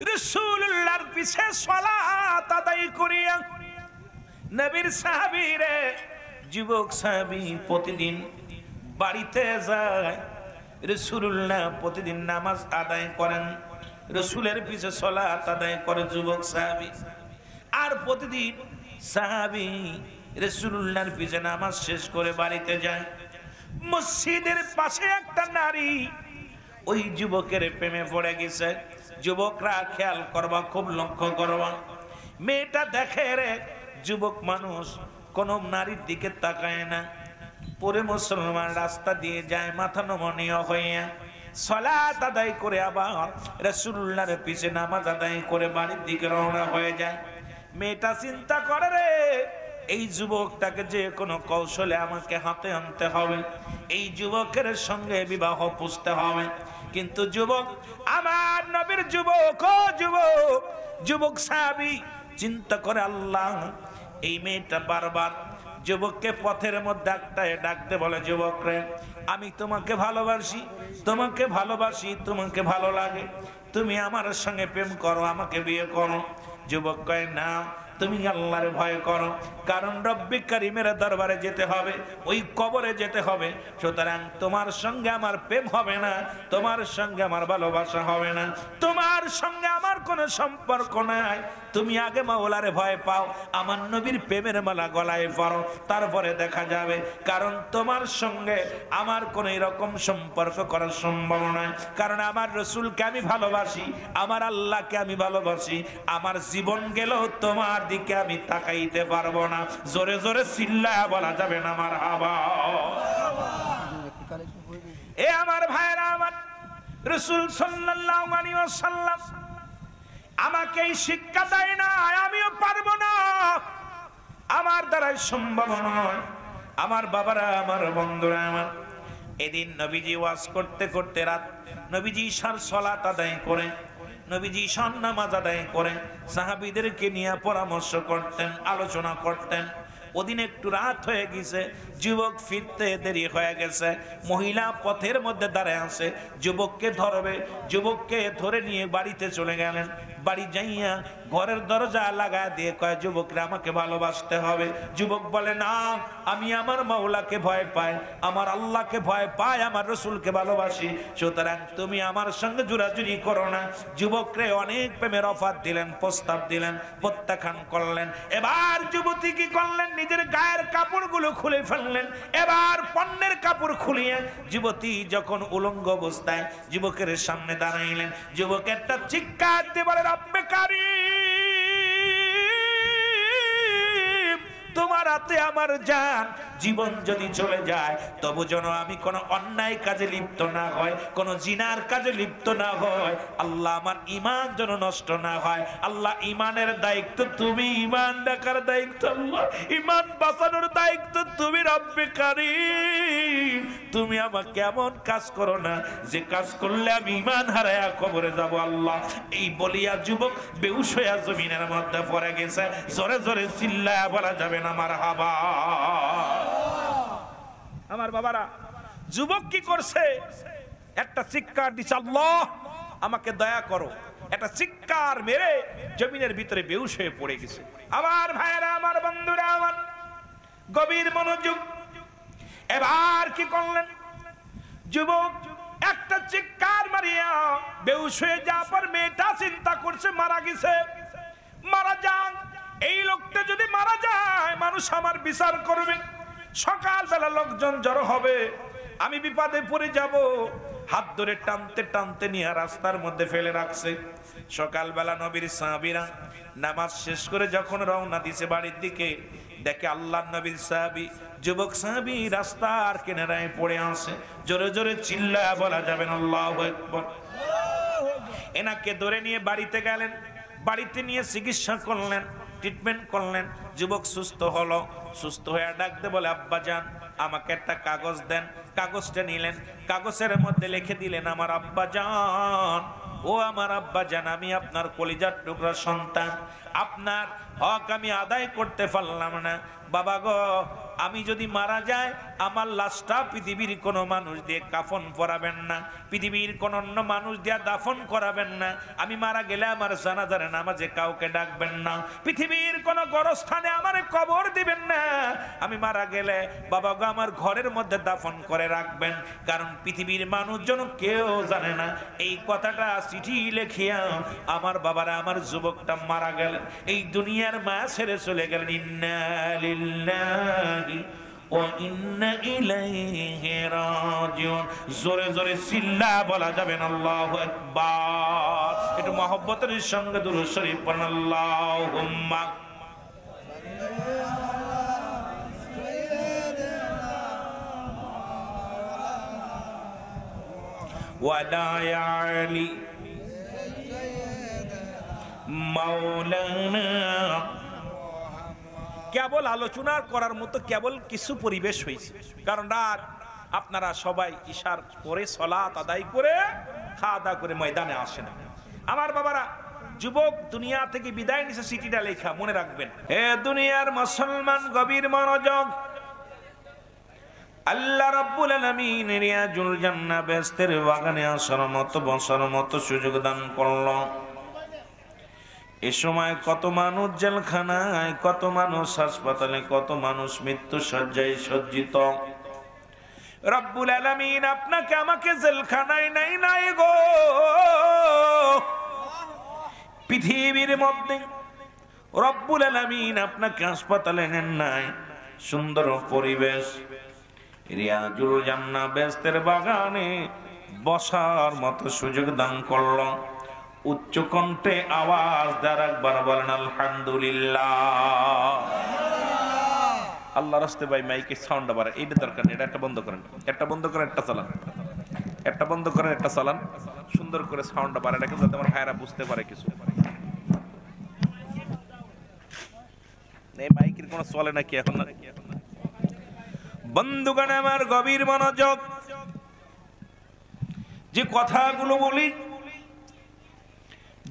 রাসূলুল্লাহর পিছে সালাত আদায় করিয়া নবীর সাহাবীরে যুবক সাহাবী প্রতিদিন বাড়িতে যায়। রাসূলুল্লাহ প্রতিদিন নামাজ আদায় করেন, রাসূলের পিছে সালাত আদায় করে যুবক সাহাবী। আর প্রতিদিন সাহাবী রাসূলুল্লাহর পিছে নামাজ শেষ করে বাড়িতে যায়। মসজিদের পাশে একটা নারী ওই যুবকের প্রেমে পড়ে গেছে। যুবকরা খেয়াল করবা, খুব লক্ষ্য করবা, মেয়েটা দেখে রে যুবক মানুষ কোন নারীর দিকে তাকায় না। পরে মুসলমান রাস্তা দিয়ে যায় মাথা নমনীয় হইয়া, সালাত আদায় করে আবার রাসূলুল্লাহর পিছে নামাজ আদায় করে বাড়ির দিকে রওনা হয়ে যায়। মেয়েটা চিন্তা করে রে এই যুবকটাকে যে কোনো কৌশলে আমাকে হাতে আনতে হবে, এই যুবকের সঙ্গে বিবাহ পুষতে হবে। কিন্তু যুবক, আমার নবীর যুবক, ও যুবক, যুবক সাহাবী চিন্তা করে আল্লাহ, এই মেয়েটা বারবার যুবককে পথের মধ্যে ডাকতে বলে, যুবক রে আমি তোমাকে ভালোবাসি, তোমাকে ভালোবাসি, তোমাকে ভালো লাগে, তুমি আমার সঙ্গে প্রেম করো, আমাকে বিয়ে করো। যুবক কয় না, তুমি আল্লাহর ভয় করো, কারণ রব্বে কারীমের দরবারে যেতে হবে, ওই কবরে যেতে হবে। সুতরাং তোমার সঙ্গে আমার প্রেম হবে না, তোমার সঙ্গে আমার ভালোবাসা হবে না, তোমার সঙ্গে আমার কোনো সম্পর্ক নাই। তুমি আগে মাওলারে ভয় পাও, আমার নবীর প্রেমের মালা গলায় পরো, তারপরে দেখা যাবে। কারণ তোমার সঙ্গে আমার কোনো এরকম সম্পর্ক করা সম্ভব নয়, কারণ আমার রাসূলকে আমি ভালোবাসি, আমার আল্লাহকে আমি ভালোবাসি, আমার জীবন গেলেও তোমার দিকে আমি তাকাইতে পারবো না। জোরে জোরে চিল্লায়া বলা যাবে না মারহাবা। এ আমার ভাইরা, আমার রাসূল সাল্লাল্লাহু আলাইহি ওয়াসাল্লাম আমাকে এই শিক্ষা দেয় না, আমিও পারবো না, আমার দ্বারাই সম্ভব নয়। আমার বাবারা, আমার বন্ধুরা, আমার এদিন নবীজি ওয়াজ করতে করতে রাত, নবীজি ঈশার সালাত আদায় করে, নবীজি ঈশার নামাজ আদায় করে সাহাবীদেরকে নিয়ে পরামর্শ করতেন, আলোচনা করতেন। ওদিন একটু রাত হয়ে গেছে, যুবক ফিরতে দেরি হয়ে গেছে। মহিলা পথের মধ্যে দাঁড়ায় আছে, যুবককে ধরবে, যুবককে ধরে নিয়ে বাড়িতে চলে গেলেন। বাড়ি যাইয়া ঘরের দরজা লাগায় দিয়ে কয়, যুবকরা আমাকে ভালোবাসতে হবে। যুবক বলে না, আমি আমার মাওলাকে ভয় পাই, আমার আল্লাহকে ভয় পাই, আমার রাসূলকে ভালোবাসি, সুতরাং তুমি আমার সঙ্গে জোরাজুরি করো না। যুবকরে অনেক প্রেমের অফার দিলেন, প্রস্তাব দিলেন, প্রত্যাখ্যান করলেন। এবার যুবতী কি করলেন, নিজের গায়ের কাপড়গুলো খুলে ফেললেন। এবার পণ্যের কাপড় খুলিয়ে যুবতী যখন উলঙ্গ অবস্থায় যুবকের সামনে দাঁড়াইলেন, যুবক একটা চিৎকার দিয়ে বলে, রব্বে কারীম, তোমার হাতে আমার জান, জীবন যদি চলে যায় তবু যেন আমি কোনো অন্যায় কাজে লিপ্ত না হয়, কোনো জিনার কাজে লিপ্ত না হয়। আল্লাহ, আমার ঈমান যেন নষ্ট না হয়। আল্লাহ, ঈমানের দায়িত্ব তুমি, ঈমান রাখার দায়িত্ব আল্লাহ, ঈমান বাঁচানোর দায়িত্ব তুমি। রব্বে কারীম, তুমি আমাকে এমন কাজ করো না যে কাজ করলে আমি ঈমান হারায়া কবরে যাব আল্লাহ। এই বলিয়া যুবক বেহুশ হইয়া জমিনের মধ্যে পড়ে গেছে। জোরে জোরে চিল্লায়া বলা যাবে না মারহাবা। আমার বাবারা, যুবক কি করছে, একটা চিৎকার দিচ্ছে, আল্লাহ আমাকে দয়া করো, একটা চিৎকার মেরে জমিনের ভিতরে বেহুশ হয়ে পড়ে গেছে। আমার ভাইরা, আমার বন্ধুরা, আমার গভীর মনোযোগ। এবার কি করলেন, যুবক একটা চিৎকার মারিয়া বেহুশ হয়ে যাওয়ার পর মেয়েটা চিন্তা করছে মারা গেছে, মারা যান, এই লোকটা যদি মারা যায় মানুষ আমার বিচার করবে, সকালবেলা লোকজন জড়ো হবে, আমি বিপদে পড়ে যাব। হাত ধরে টানতে টানতে নিয়ে রাস্তার মধ্যে ফেলে রাখছে। সকালবেলা নবীর সাহাবীরা নামাজ শেষ করে যখন রওনা দিছে বাড়ির দিকে, দেখে আল্লাহর নবীর সাহাবী, যুবক সাহাবী রাস্তার কিনারায় পড়ে আছে। জোরে জোরে চিল্লায়া বলা যাবে না আল্লাহু আকবার। এনাকে ধরে নিয়ে বাড়িতে গেলেন, বাড়িতে নিয়ে চিকিৎসা করলেন, ট্রিটমেন্ট করলেন। যুবক সুস্থ হলো, সুস্থ হয়ে ডাকতে বলে, আব্বা জান আমাকে একটা কাগজ দেন। কাগজটা নিলেন, কাগজের মধ্যে লিখে দিলেন, আমার আব্বা জান, ও আমার আব্বা জান, আমি আপনার কলিজার টুকরা সন্তান, আপনার হক আমি আদায় করতে পারলাম না, বাবা গো আমি যদি মারা যাই আমার লাশটা পৃথিবীর কোনো মানুষ দিয়ে কাফন পরাবেন না, পৃথিবীর কোন অন্য মানুষ দিয়ে দাফন করাবেন না, আমি মারা গেলে আমার জানাজার নামাজে কাউকে ডাকবেন না, পৃথিবীর কোন গোরস্থানে আমার কবর দিবেন না, আমি মারা গেলে বাবা গো আমার ঘরের মধ্যে দাফন করে রাখবেন, কারণ পৃথিবীর মানুষজন কেউ জানে না এই কথাটা চিঠি লিখিয়া আমার বাবারা আমার যুবকটা মারা গেলেন, এই দুনিয়ার মা ছেড়ে চলে গেলেন। ইন্না লিল্লাহি ওয়া ইন্না ইলাইহি রাজিউন। জোরে জোরে চিল্লা বলা যাবে না আল্লাহু আকবার। একটু মহব্বতের সঙ্গে দুরূদ শরীফ পড়ুন। আল্লাহুম্মা ওয়ালা আলি মাওলানা। কেবল আলোচনা করার মতো কেবল কিছু পরিবেশ হয়েছে, কারণ রাত আপনারা সবাই ইশার পরে সালাত আদায় করে খাওয়া দাওয়া করে ময়দানে আসেন। আমার বাবারা যুবক দুনিয়া থেকে বিদায় নিছে, সিটিটা লেখা মনে রাখবেন। হে দুনিয়ার মুসলমান গভীর মনোযোগ। আল্লাহ রাব্বুল আলামিন রিয়াজুল জান্নাহ বেহেশতের বাগানে আসার মতো বসার মতো সুযোগ দান করল। এ সময় কত মানুষ জেলখানায়, কত মানুষ হাসপাতালে, কত মানুষ মৃত্যু শয্যায় সজ্জিত। রব্বুল আলামিন আপনাকে আমাকে জেলখানায় নাই নাই গো, পৃথিবীর মধ্যে রব্বুল আলামিন আপনাকে হাসপাতালে নেন নাই, সুন্দর পরিবেশ রিয়াজুল জান্নাহ বেহেশতের বাগানে বসার মতো সুযোগ দান করল। উচ্চ কণ্ঠে আওয়াজ দ্বারা একবার বলেন আলহামদুলিল্লাহ। আল্লাহ রাস্তে ভাই মাইকে সাউন্ড বাড়ান, এইটা দরকার নেই, এটা একটা বন্ধ করেন, একটা বন্ধ করেন, একটা চালান, একটা বন্ধ করেন, একটা চালান, সুন্দর করে সাউন্ড বাড়ান, এটা যাতে আমার ভাইরা বুঝতে পারে কিছু। এই মাইকের কোনো চলে নাকি এখন? না বন্ধুগণ আমার গভীর মনোযোগ, যে কথাগুলো বলি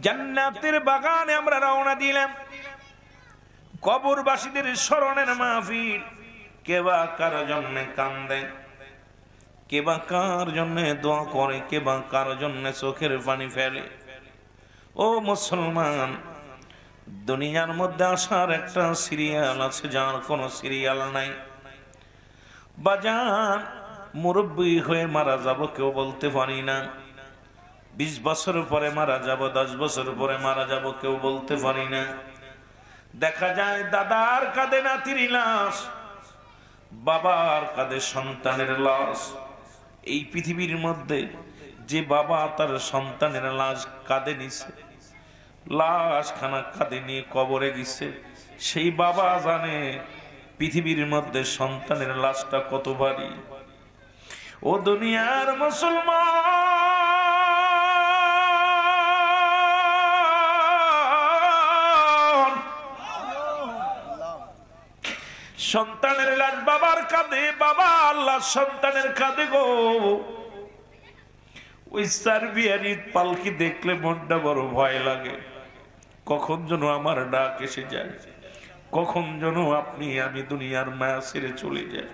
জান্নাতের বাগানে আমরা রওনা দিলাম। কবরবাসীদের স্মরণের মাহফিল, কে বা কার জন্য কান্দে, কে বা কার জন্য দোয়া করে, কে বা কার জন্য চোখের পানি ফেলে। ও মুসলমান, দুনিয়ার মধ্যে আসার একটা সিরিয়াল আছে যার কোনো সিরিয়াল নাই। বাজান মুরব্বী হয়ে মারা যাব কেউ বলতে পারি না, 20 বছর পরে মারা যাব, 10 বছর পরে মারা যাব কেউ বলতে পারি না। দেখা যায় দাদার কাঁধে নাতির লাশ, বাবার কাঁধে সন্তানের লাশ। এই পৃথিবীর মধ্যে যে বাবা তার সন্তানের লাশ কাঁধে নিছে, লাশ খানা কাঁধে নিয়ে কবরে গেছে, সেই বাবা জানে পৃথিবীর মধ্যে সন্তানের লাশটা কত ভারী। ও দুনিয়ার মুসলমান, সন্তানের লাশ বাবার কাঁধে, বাবা আল্লাহ সন্তানের কাঁধে গো। ওই সার্বিয়ারি পালকি দেখলে মনটা বড় ভয় লাগে, কখন যেন আমার ডাক এসে যায়, কখন যেন আপনি আমি দুনিয়ার মায়া ছেড়ে চলে যাই।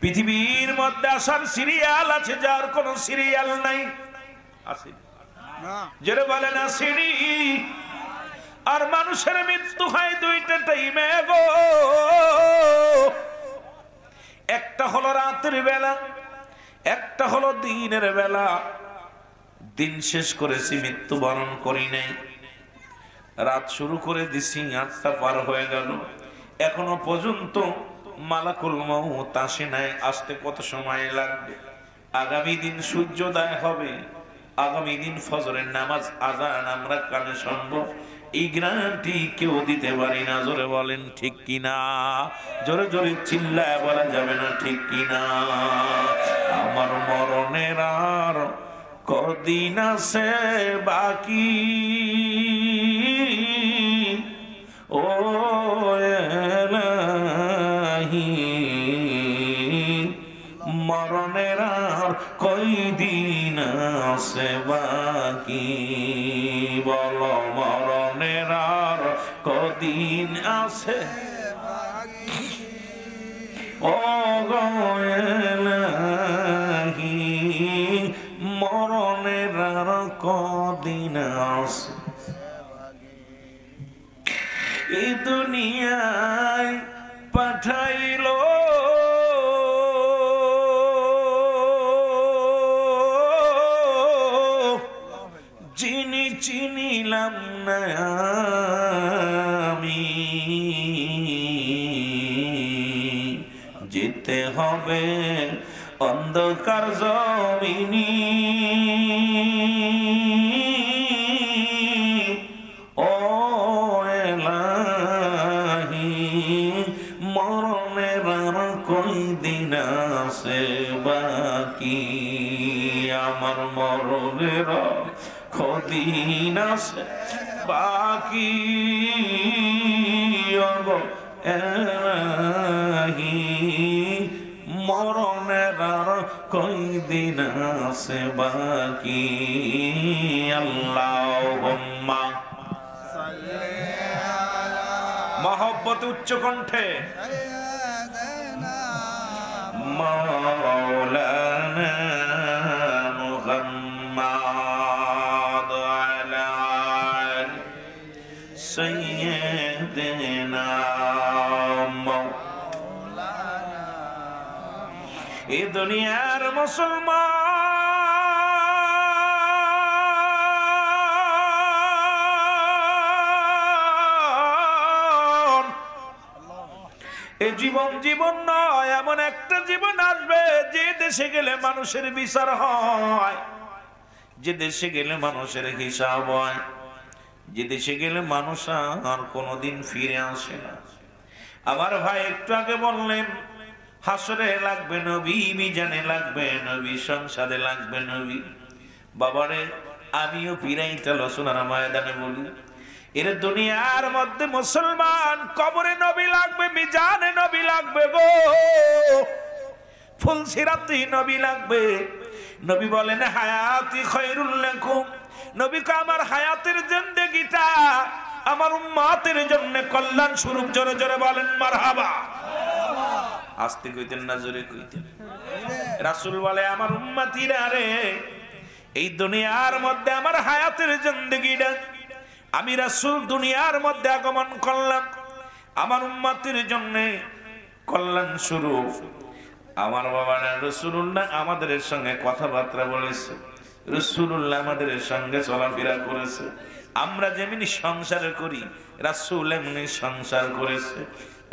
পৃথিবীর মধ্যে আসার সিরিয়াল আছে যার কোন সিরিয়াল নাই, আছে যারা বলে না সিঁড়ি। আর মানুষের মৃত্যু হয় দুইটা টাইমে গো, একটা হলো রাতের বেলা, একটা হলো দিনের বেলা। দিন শেষ করেছি, মৃত্যুবরণ করি নাই, রাত শুরু করে দিছি, 8টা পার হয়ে গেল, এখনো পর্যন্ত মালাকুল মউত আসে নাই। আসতে কত সময় লাগবে? আগামী দিন সূর্যোদয় হবে, আগামী দিন ফজরের নামাজ আযান আমরা কানে শুনবো, এই গ্যারান্টি কেউ দিতে পারি না। জোরে বলেন ঠিক কিনা? জোরে জোরে চিল্লায় বলা যাবে না ঠিক কিনা? আমার মরণের আর কদিন আছে বাকি, ও এলাহি মরণের আর কয়দিন আছে বাকি, বলো মরণের আর কদিন আছে ও গেলাহি মরণের আর কদিন আছে এই দুনিয়ায় পাঠাইল যিনি চিনিলাম না আমি যেতে হবে অন্ধকার জমিনি ও এলাহি মরণের আর কই দিন আছে বাকি আমার মরণের কদিন আছে বাকি এলাহি মরণের আর কই দিন আছে বাকি আল্লাহুম্মা মহব্বত উচ্চ কণ্ঠে মাওলানা মুহাম্মদ আলা সাইয়্যিদিনা মাওলানা এই দুনিয়ার মুসলমান এই জীবন নয় এমন একটা জীবন আসবে যে দেশে গেলে মানুষের বিচার হয় যে দেশে গেলে মানুষের হিসাব হয় যে দেশে গেলে মানুষ আর কোনোদিন ফিরে আসে না আমার ভাই একটু আগে বললেন হাসরে লাগবে নবী মিজানে লাগবে নবী সংসারে লাগবে নবী বাবারে আমিও ফিরাইতে লসুনার ময়দানে বলি এর দুনিয়ার মধ্যে মুসলমান কবরে নবী লাগবে মিজানে নবী লাগবে গো ফুলসিরাতে নবী লাগবে নবী বলেন হায়াতি খায়রুল লাকুম নবী কা আমার হায়াতের জিন্দেগিটা আমার উম্মতের জন্য কল্যাণ স্বরূপ জোরে জোরে বলেন মারহাবা আস্তে কইতেন না জোরে কইতেন রাসূল বলে আমার উম্মতিরা রে এই দুনিয়ার মধ্যে আমার হায়াতের জিন্দেগিটা আমি রাসূল দুনিয়ার মধ্যে আগমন করলাম আমার উম্মতের জন্য কল্যাণ স্বরূপ আমার বাবা রাসূলুল্লাহ আমাদের সঙ্গে কথাবার্তা বলেছে রাসূলুল্লাহ আমাদের সঙ্গে চলাফেরা করেছে আমরা যেমনি সংসার করি রাসূল এমনি সংসার করেছে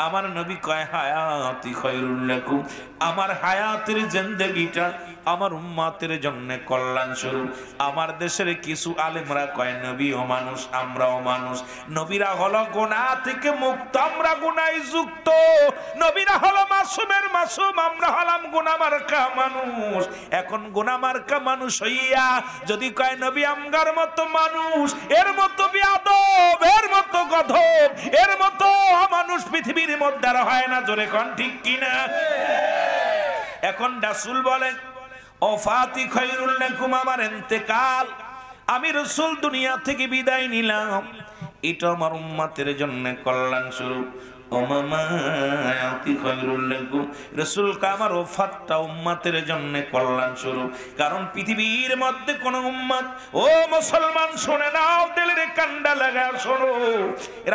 আমার নবী কয় হায়াতি খায়রুল লাকুম আমার হায়াতের জিন্দেগিটা আমার উম্মতের জন্য কল্যাণ স্বরূপ আমার দেশের কিছু আলেমরা কয় নবীও মানুষ আমরাও মানুষ নবীরা হলো গুনাহ থেকে মুক্ত আমরা গুনায় যুক্ত নবীরা হলো মাসুমের মাসুম আমরা হলাম গুনাহ মার্কা মানুষ এখন গুনাহ মার্কা মানুষ হইয়া যদি কয় নবী আমগার মতো মানুষ এর মতো বিয়াদব এর মতো গধব এর মতো মানুষ পৃথিবীর মধ্যে আর হয় না জোরে কোন ঠিক কিনা এখন রাসূল বলেন ওফাতি খায়রুল লাকুম আমার ইন্তেকাল আমি রাসূল দুনিয়া থেকে বিদায় নিলাম এটা আমার উম্মতের জন্য কল্যাণ স্বরূপ ওমামায়াতি খায়রুল লাকুম রাসূল কা আমার ওফাতটা উম্মতের জন্য কল্যাণ স্বরূপ কারণ পৃথিবীর মধ্যে কোন উম্মত ও মুসলমান শুনে নাও দিলের কান্ডা লাগা শোনো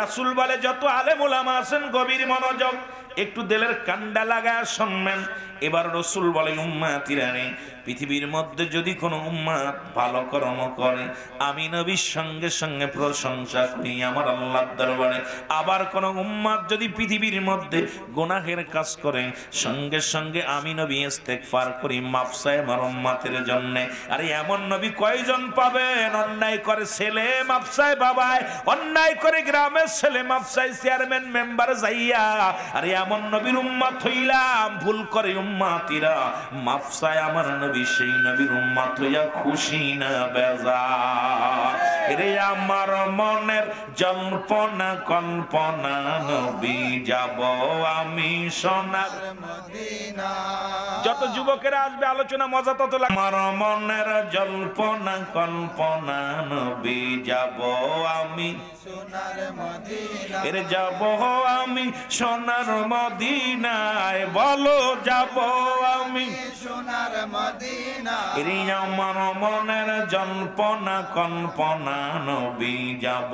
রাসূল বলে যত আলেম ওলামা আছেন গভীর মনোযোগ একটু দিলের কান্ডা লাগায় শুনবেন এবার রাসূল বলে উম্মতিরা রে পৃথিবীর মধ্যে যদি কোনো উম্মত ভালো কর্ম করে আমি নবীর সঙ্গে সঙ্গে প্রশংসা করি আমার আল্লাহর দরবারে আবার কোনো উম্মত যদি পৃথিবীর মধ্যে গুনাহের কাজ করে সঙ্গে সঙ্গে আমি নবী ইস্তেগফার করি মাফ চাই আমার উম্মতের জন্য আর এমন নবী কয়জন পাবেন অন্যায় করে ছেলে মাফ চাই বাবায় অন্যায় করে গ্রামের ছেলে মাফ চাই চেয়ারম্যান মেম্বার যাইয়া আর এমন নবীর উম্মত হইলাম ভুল করে উম্মতিরা মাফ চাই আমার নবী সেই নবীর উম্মত হইয়া খুশি না বেজার রে আমার মনের জল্পনা কল্পনা নবী যাব আমি সোনার মদিনা যত যুবকেরা আসবে আলোচনা মজা তত লাগবে আমার মনের জল্পনা কল্পনা নবী যাব আমি আমি সোনার মদিনা এর যাব আমি সোনার মদিনায় বলো যাব আমি সোনার মদিনা এর আমার মনের জল্পনা কল্পনা নবী যাব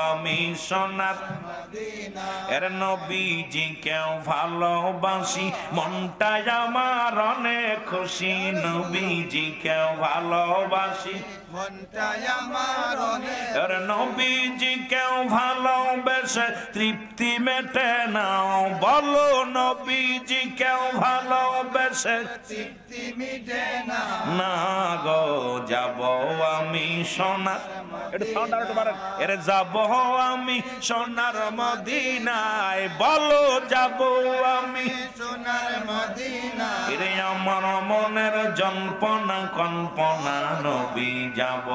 আমি সোনার মদিনা এর নবীজি কেউ ভালোবাসি মনটাই আমার অনেক খুশি নবীজি কেউ ভালোবাসি মনটাই আমার অনেক এর নবীজি কেউ ভালোবেসে তৃপ্তি মেটে নাও বলো নবীজি কেউ ভালোবেসে তৃপ্তি মিটে না না গো যাব আমি সোনার এটা সাউন্ড আর একটু বাড়ান এর যাব আমি সোনার মদিনায় বলো যাব আমি সোনার মদিনা এরে আমার মনের জল্পনা কল্পনা নবী যাব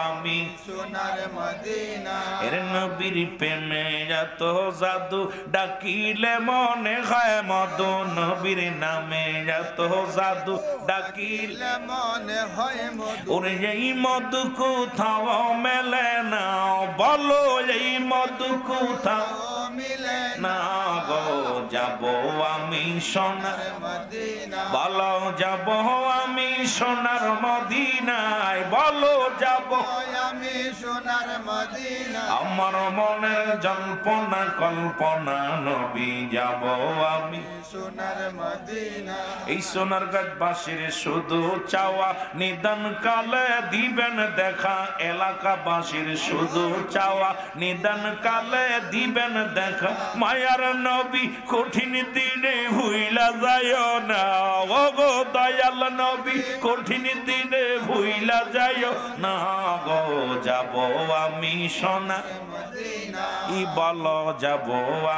আমি সোনার মদিনা এর নবীর প্রেমে এত জাদু ডাকিলে মনে হয় মধু নবীর নামে এত জাদু ডাকিলে মনে হয় মধু ওরে এই মধু কোথাও মেলে না বলো এই মধু কোথাও মিলে না গো যাব আমি সোনার মদিনা বলো যাব আমি সোনার মদিনায় বলো যাব আমি সোনার মদিনা আমার মনের জল্পনা কল্পনা নবী যাব আমি সোনার মদিনা এই সোনার গাছবাসীর শুধু চাওয়া নিদান কালে দিবেন দেখা এলাকাবাসীর শুধু চাওয়া নিদান কালে দিবেন দেখা মায়ার নবী কঠিন দিনে ভুইলা যায় না ও গো দয়াল নবী কঠিন দিনে ভুইলা যায় না গো যাব আমি সোনার মদিনা ই বলো যাব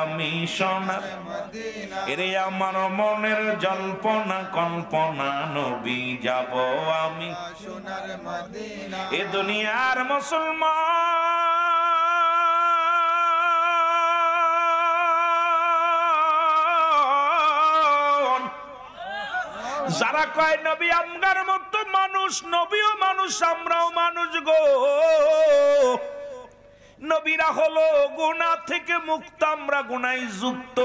আমি সোনার মদিনা এরে আমার মনের জল্পনা কল্পনা নবী যাব আমি সোনার মদিনা এ দুনিয়ার মুসলমান যারা কয় নবী আমগার মতো মানুষ নবীও মানুষ আমরাও মানুষ গো নবীরা হলো গুনাহ থেকে মুক্ত আমরা গুনায় যুক্ত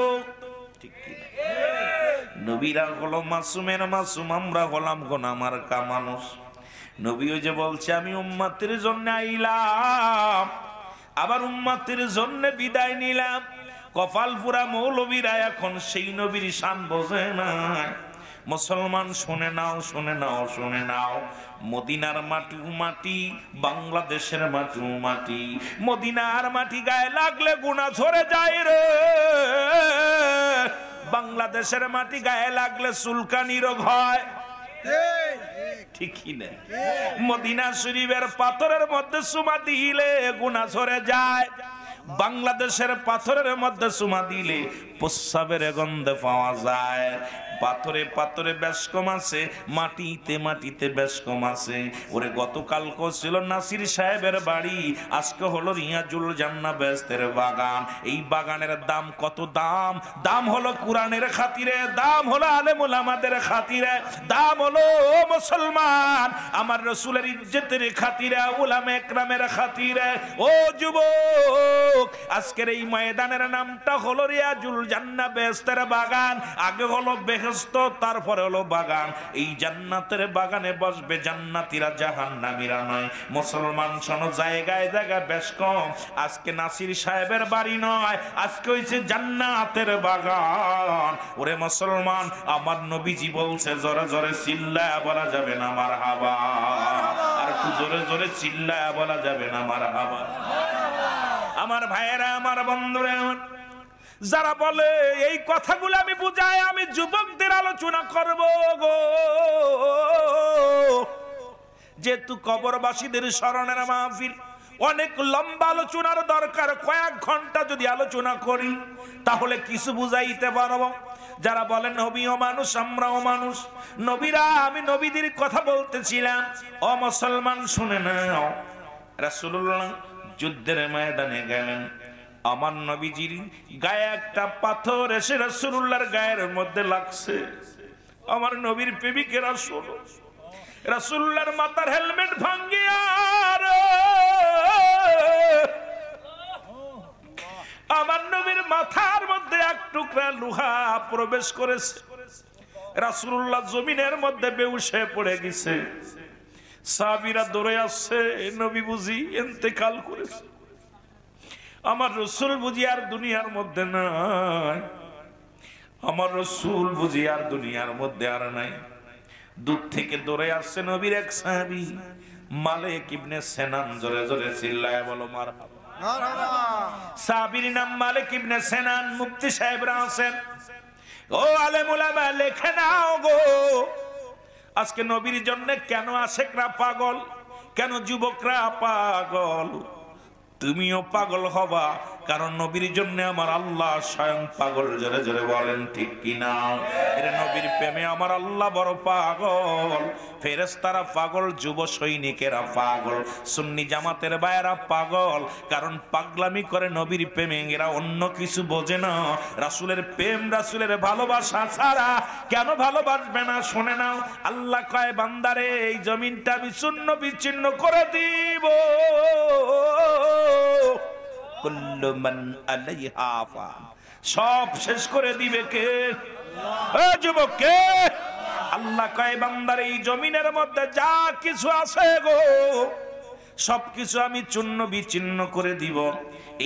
ঠিক কি নবীরা হলো মাসুমের মাসুম আমরা হলাম গুনাহমার কা মানুষ নবীও যে বলছে আমি উম্মতের জন্য আইলাম আবার উম্মতের জন্য বিদায় নিলাম কপালপুরা মৌলবীরা এখন সেই নবীর শান বোঝে না মুসলমান শুনে নাও শুনে নাও শুনে নাও মদিনার মাটি মাটি বাংলাদেশের মাটি মাটি মদিনার মাটি গায়ে লাগলে গুনাহ ঝরে যায় রে বাংলাদেশের মাটি গায়ে লাগলে চুলকানি রোগ হয় ঠিকই না মদিনা শরীফের পাথরের মধ্যে চুমা দিলে গুনাহ ঝরে যায় বাংলাদেশের পাথরের মধ্যে চুমা দিলে প্রস্রাবের গন্ধ পাওয়া যায় পাথরে পাথরে বেশ কম আছে মাটিতে মাটিতে বেশ কম আছে ওরে গতকাল ছিল নাসির সাহেবের বাড়ি আজকে হলো রিয়াজুল জান্নাহ বেহেশতের বাগান এই বাগানের দাম কত দাম দাম হলো কোরআনের খাতিরে দাম হলো আলেম ওলামাদের খাতিরে দাম হলো ও মুসলমান আমার রাসূলের ইজ্জতের খাতিরে উলামা একরামের খাতিরে ও যুবক আজকের এই ময়দানের নামটা হলো রিয়াজুল জান্নাহ বেহেশতের বাগান আগে হলো বেহেশত তারপরে হলো বাগান এই জান্নাতের বাগানে বসবে জান্নাতীরা জাহান্নামীরা নয় মুসলমান শোনো জায়গায় জায়গা বেশ কম আজকে নাসির সাহেবের বাড়ি নয় আজকে হইছে জান্নাতের বাগান ওরে মুসলমান আমার নবীজি বলছে জোরে জোরে চিল্লায়া বলা যাবে না মারহাবা আর একটু জোরে জোরে চিল্লায়া বলা যাবে না মারহাবা আমার ভাইয়েরা আমার বন্ধুরা আমার যারা বলে এই কথাগুলো আমি বুঝাই আমি যুবকদের আলোচনা করব গো যেহেতু কবরবাসীদের স্মরণের মাহফিল অনেক লম্বা আলোচনার দরকার কয়েক ঘন্টা যদি আলোচনা করি তাহলে কিছু বুঝাইতে পারবো যারা বলেন নবীও মানুষ আমরাও মানুষ নবীরা আমি নবীদের কথা বলতেছিলাম ও মুসলমান শুনে নাও রাসূলুল্লাহ যুদ্ধের ময়দানে গেলেন আমার নবীজির গায়ে একটা পাথর এসে রাসূলুল্লাহর গায়ের মধ্যে লাগছে আমার নবীর প্রেমিকেরা শোনো রাসূলুল্লাহর মাথার হেলমেট ভাঙ্গিয়া টুকরা লোহা প্রবেশ করেছে। রাসূলুল্লাহ জমিনের মধ্যে বেহুশ হয়ে পড়ে গেছে। সাহাবীরা দৌড়ে আসছে, নবী বুঝি ইন্তেকাল করেছে, আমার রাসূল বুঝি আর দুনিয়ার মধ্যে নাই, আমার রাসূল বুঝি আর দুনিয়ার মধ্যে আর নাই। দূর থেকে দৌড়ে আসছে নবীর এক সাহাবী মালিক ইবনে সিনান, জোরে জোরে চিল্লায় বলো মারহাবা। সাহাবীর নাম মালিক ইবনে সিনান। মুফতি সাহেবরা আছেন, ও আলেম উলামা লেখে নাও গো, আজকে নবীর জন্য কেন আশেকরা পাগল, কেন যুবকরা পাগল, তুমিও পাগল হবা, কারণ নবীর জন্য আমার আল্লাহ স্বয়ং পাগল। জোরে জোরে বলেন ঠিক কিনা? এর নবীর প্রেমে আমার আল্লাহ বড় পাগল, ফেরেশতারা পাগল, যুব সৈনিকেরা পাগল, সুন্নি জামাতের ভাইয়েরা পাগল, কারণ পাগলামি করে নবীর প্রেমে, এরা অন্য কিছু বোঝে না। রাসূলের প্রেম, রাসূলের ভালোবাসা ছাড়া কেন ভালোবাসবে না? শুনে নাও, আল্লাহ কয় বান্দারে এই জমিনটা আমি চূর্ণ বিচ্ছিন্ন করে দিব, কুল্লু মান আলাইহা ফান, সব শেষ করে দিবে কে? ও যুবক কে? আল্লাহ কয় বান্দার এই জমিনের মধ্যে যা কিছু আছে গো সবকিছু আমি চূর্ণ বিচ্ছিন্ন করে দিব।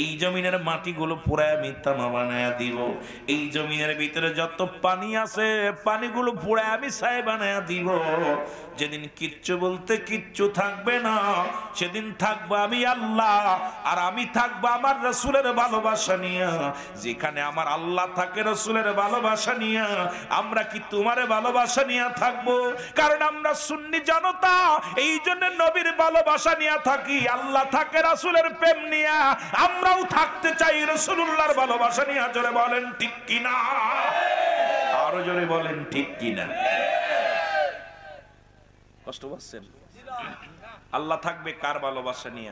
এই জমিনের মাটিগুলো পুরায় আমি তামা বানায় দিব। এই জমিনের ভিতরে যত পানি আছে পানিগুলো পুরায় আমি ছাই বানায় দিব। যেদিন কিচ্ছু বলতে কিচ্ছু থাকবে না, সেদিন থাকবো আমি আল্লাহ, আর আমি থাকবো আমার রাসূলের ভালোবাসা নিয়ে। যেখানে আমার আল্লাহ থাকে রাসূলের ভালোবাসা নিয়ে, আমরা কি তোমার ভালোবাসা নিয়ে থাকবো? কারণ আমরা সুন্নি জনতা, এই জন্য নবীর ভালোবাসা নিয়ে থাকি, আল্লাহ থাকে রাসূলের প্রেম নিয়ে, আমরাও থাকতে চাই রাসূলুল্লাহর ভালোবাসা নিয়ে। জোরে বলেন ঠিক কিনা? আরো জোরে বলেন ঠিক কিনা? কষ্ট পাচ্ছেন? আল্লাহ থাকবে কার ভালোবাসা নিয়ে?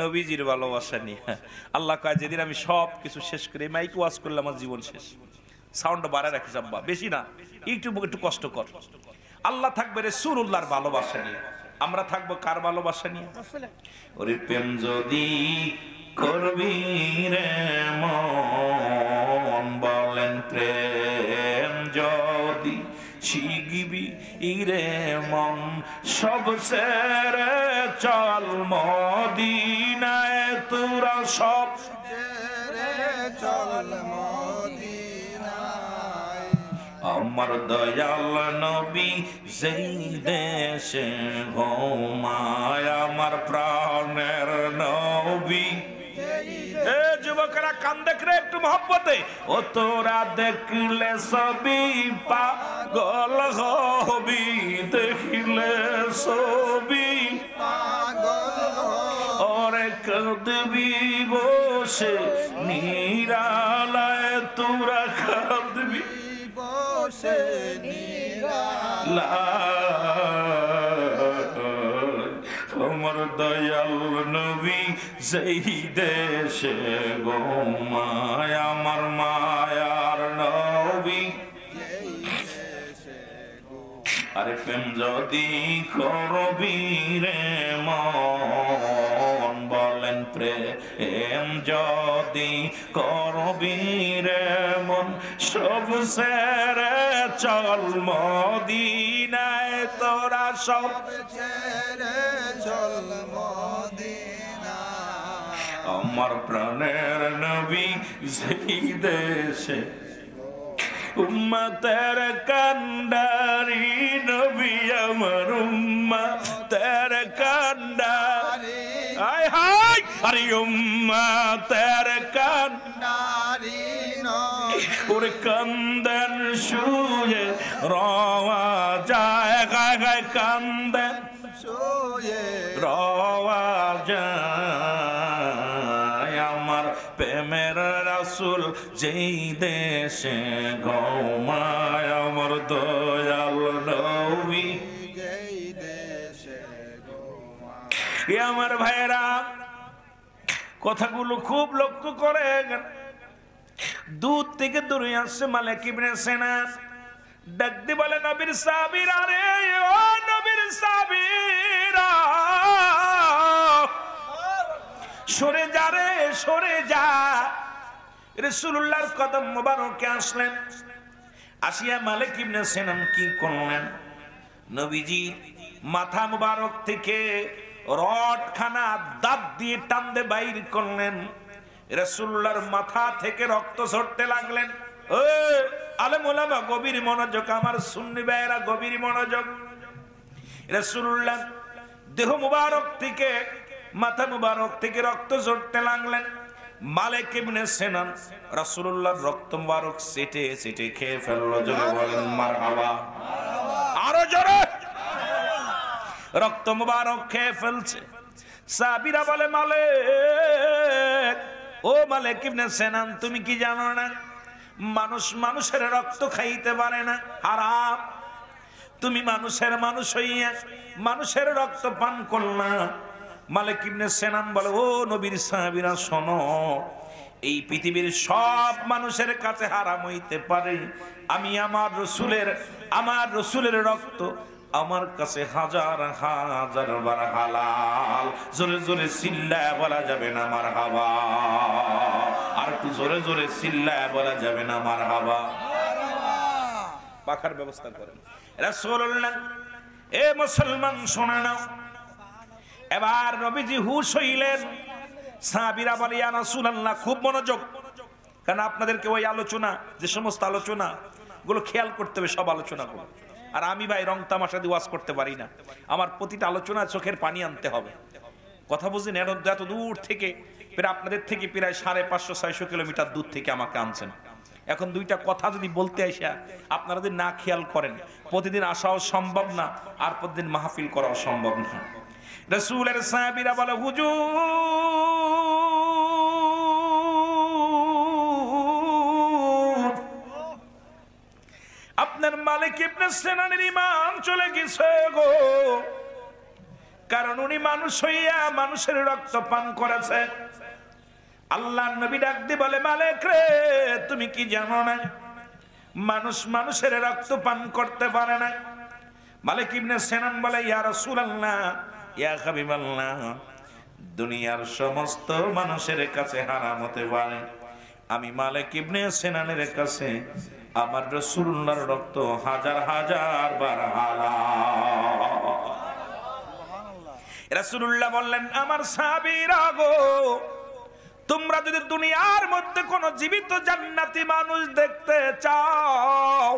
নবীজির ভালোবাসা নিয়ে। আল্লাহ কয় যেদিন আমি সব কিছু শেষ করে মাইক ওয়াজ করলে আমার জীবন শেষ। সাউন্ড বাড়ায় রাখিস আব্বা, বেশি না, একটু কষ্ট কর। আল্লাহ থাকবে রাসূলুল্লাহর ভালোবাসা নিয়ে, আমরা থাকবো কার ভালোবাসা নিয়ে? ওরে প্রেম যদি করবি রে মন, বলেন প্রেম যদি শিখবি রে মন, সব ছেড়ে চল মদিনায়, তোরা সব ছেড়ে চল মদিনায়। আমার দয়াল নবী যেই দেশে ঘুমায়, আমার প্রাণের নবী। এ যুবকেরা কান দেখ রে একটু মহব্বতে, ও তোরা দেখলে সবই পাগল হবি, দেখলে সবই পাগল ওরে কাঁদবি বসে নিরালায়, তোরা কাঁদবি বসে আমার দয়াল নবী যেই দেশে ঘুমায়, আমার মায়ার নবী। আরে প্রেম যদি করবি রে মন, বলেন প্রেম যদি করবি রে মন, সব ছেড়ে চল মদিনায়, তোরা সব ছেড়ে চল মদিনায়। আমার প্রাণের নবী যেই দেশে উম্মতের কান্ডারি নবী, আমার উম্মতের কান্ডারি, হায় হায়, আরে উম্মতের কান্ডারি ওরে কান্দেন শুয়ে রওয়া যায়, গায় গায় কান্দেন শুয়ে রওয়া যায়, আমার প্রেমের রাসূল যেই দেশে ঘুমায়, আমার দয়াল নবী যেই দেশে ঘুমায়। আমার ভাইরা কথাগুলো খুব লক্ষ্য করে। দূর থেকে দূরে আসছে মালিক ইবনে সিনান, ডাক দিয়ে বলে নবীর সাহাবীরা, রে ও নবীর সাহাবীরা, সরে যা রে সরে যা, রাসূলুল্লাহর কদম মোবারকে আসলেন। আসিয়া মালিক ইবনে সিনান কি করলেন, নবীজি মাথা মুবারক থেকে রডখানা দাঁত দিয়ে টানতে বাইর করলেন। রাসূলুল্লাহর মাথা থেকে রক্ত ঝরতে লাগলেন। ও আলেম ওলামা গভীর মনোযোগ, আমার সুন্নি ভাইয়েরা গভীর মনোযোগ। রাসূলুল্লাহ দেহ মুবারক থেকে, মাথা মুবারক থেকে রক্ত ঝরতে লাগলেন। মালিক ইবনে সিনান রাসূলুল্লাহর রক্ত মুবারক চেটে চেটে খেয়ে ফেললো। জোরে বলেন মারহাবা, আরো জোরে। রক্ত মুবারক খেয়ে ফেলছে। সাহাবীরা বলে, মালিক, ও মালিক ইবনে সিনান, তুমি কি জানো না মানুষ মানুষের রক্ত খাইতে পারে না, হারাম। তুমি মানুষ হইয়া মানুষের রক্ত পান করলা। মালিক ইবনে সিনান বলে, ও নবীর সাহাবীরা শোনো, এই পৃথিবীর সব মানুষের কাছে হারাম হইতে পারে, আমি আমার রসুলের রক্ত আমার কাছে হাজার হাজার বার হালাল। জোরে জোরে চিল্লায়া বলা যাবে না মারহাবা, আর একটু জোরে জোরে চিল্লায়া বলা যাবে না মারহাবা। পাখার ব্যবস্থা করেন রাসূলুল্লাহ। এ মুসলমান শোনা নাও, এবার নবীজি হুঁশ হইলেন। সাহাবীরা বলে, ইয়া রাসূলুল্লাহ, খুব মনোযোগ, কারণ আপনাদেরকে ওই আলোচনা, যে সমস্ত আলোচনা গুলো খেয়াল করতে হবে, সব আলোচনা গুলো। আর আমি ভাই রং তামাশা দিয়ে ওয়াজ করতে পারি না, আমার প্রতিটা আলোচনা চোখের পানি আনতে হবে। কথা বুঝলেন? এত দূর থেকে, প্রায় আপনাদের থেকে প্রায় 550-600 কিলোমিটার দূর থেকে আমাকে আনছেন। এখন দুইটা কথা যদি বলতে আসা আপনারা যদি না খেয়াল করেন, প্রতিদিন আসাও সম্ভব না, আর প্রতিদিন মাহফিল করাও সম্ভব না। রাসূলের সাহাবীরা বলে, হুজুর, আপনার মালিক ইবনে সিনানের ঈমান চলে গেছে গো, কারণ উনি মানুষ হইয়া মানুষের রক্ত পান করেছে। আল্লাহর নবী ডাক দিয়ে বলে, মালিক রে, তুমি কি জানো না মানুষ মানুষের রক্ত পান করতে পারে না? মালিক ইবনে সিনান বলে, ইয়া রাসূলুল্লাহ, ইয়া হাবিবাল্লাহ, দুনিয়ার সমস্ত মানুষের কাছে হারাম হতে পারে, আমি মালিক ইবনে সিনানের কাছে আমার রাসূলুল্লাহর রক্ত হাজার হাজার বার হালাল। রাসূলুল্লাহ বললেন, আমার সাহাবীরা গো, তোমরা যদি দুনিয়ার মধ্যে কোন জীবিত জান্নাতি মানুষ দেখতে চাও,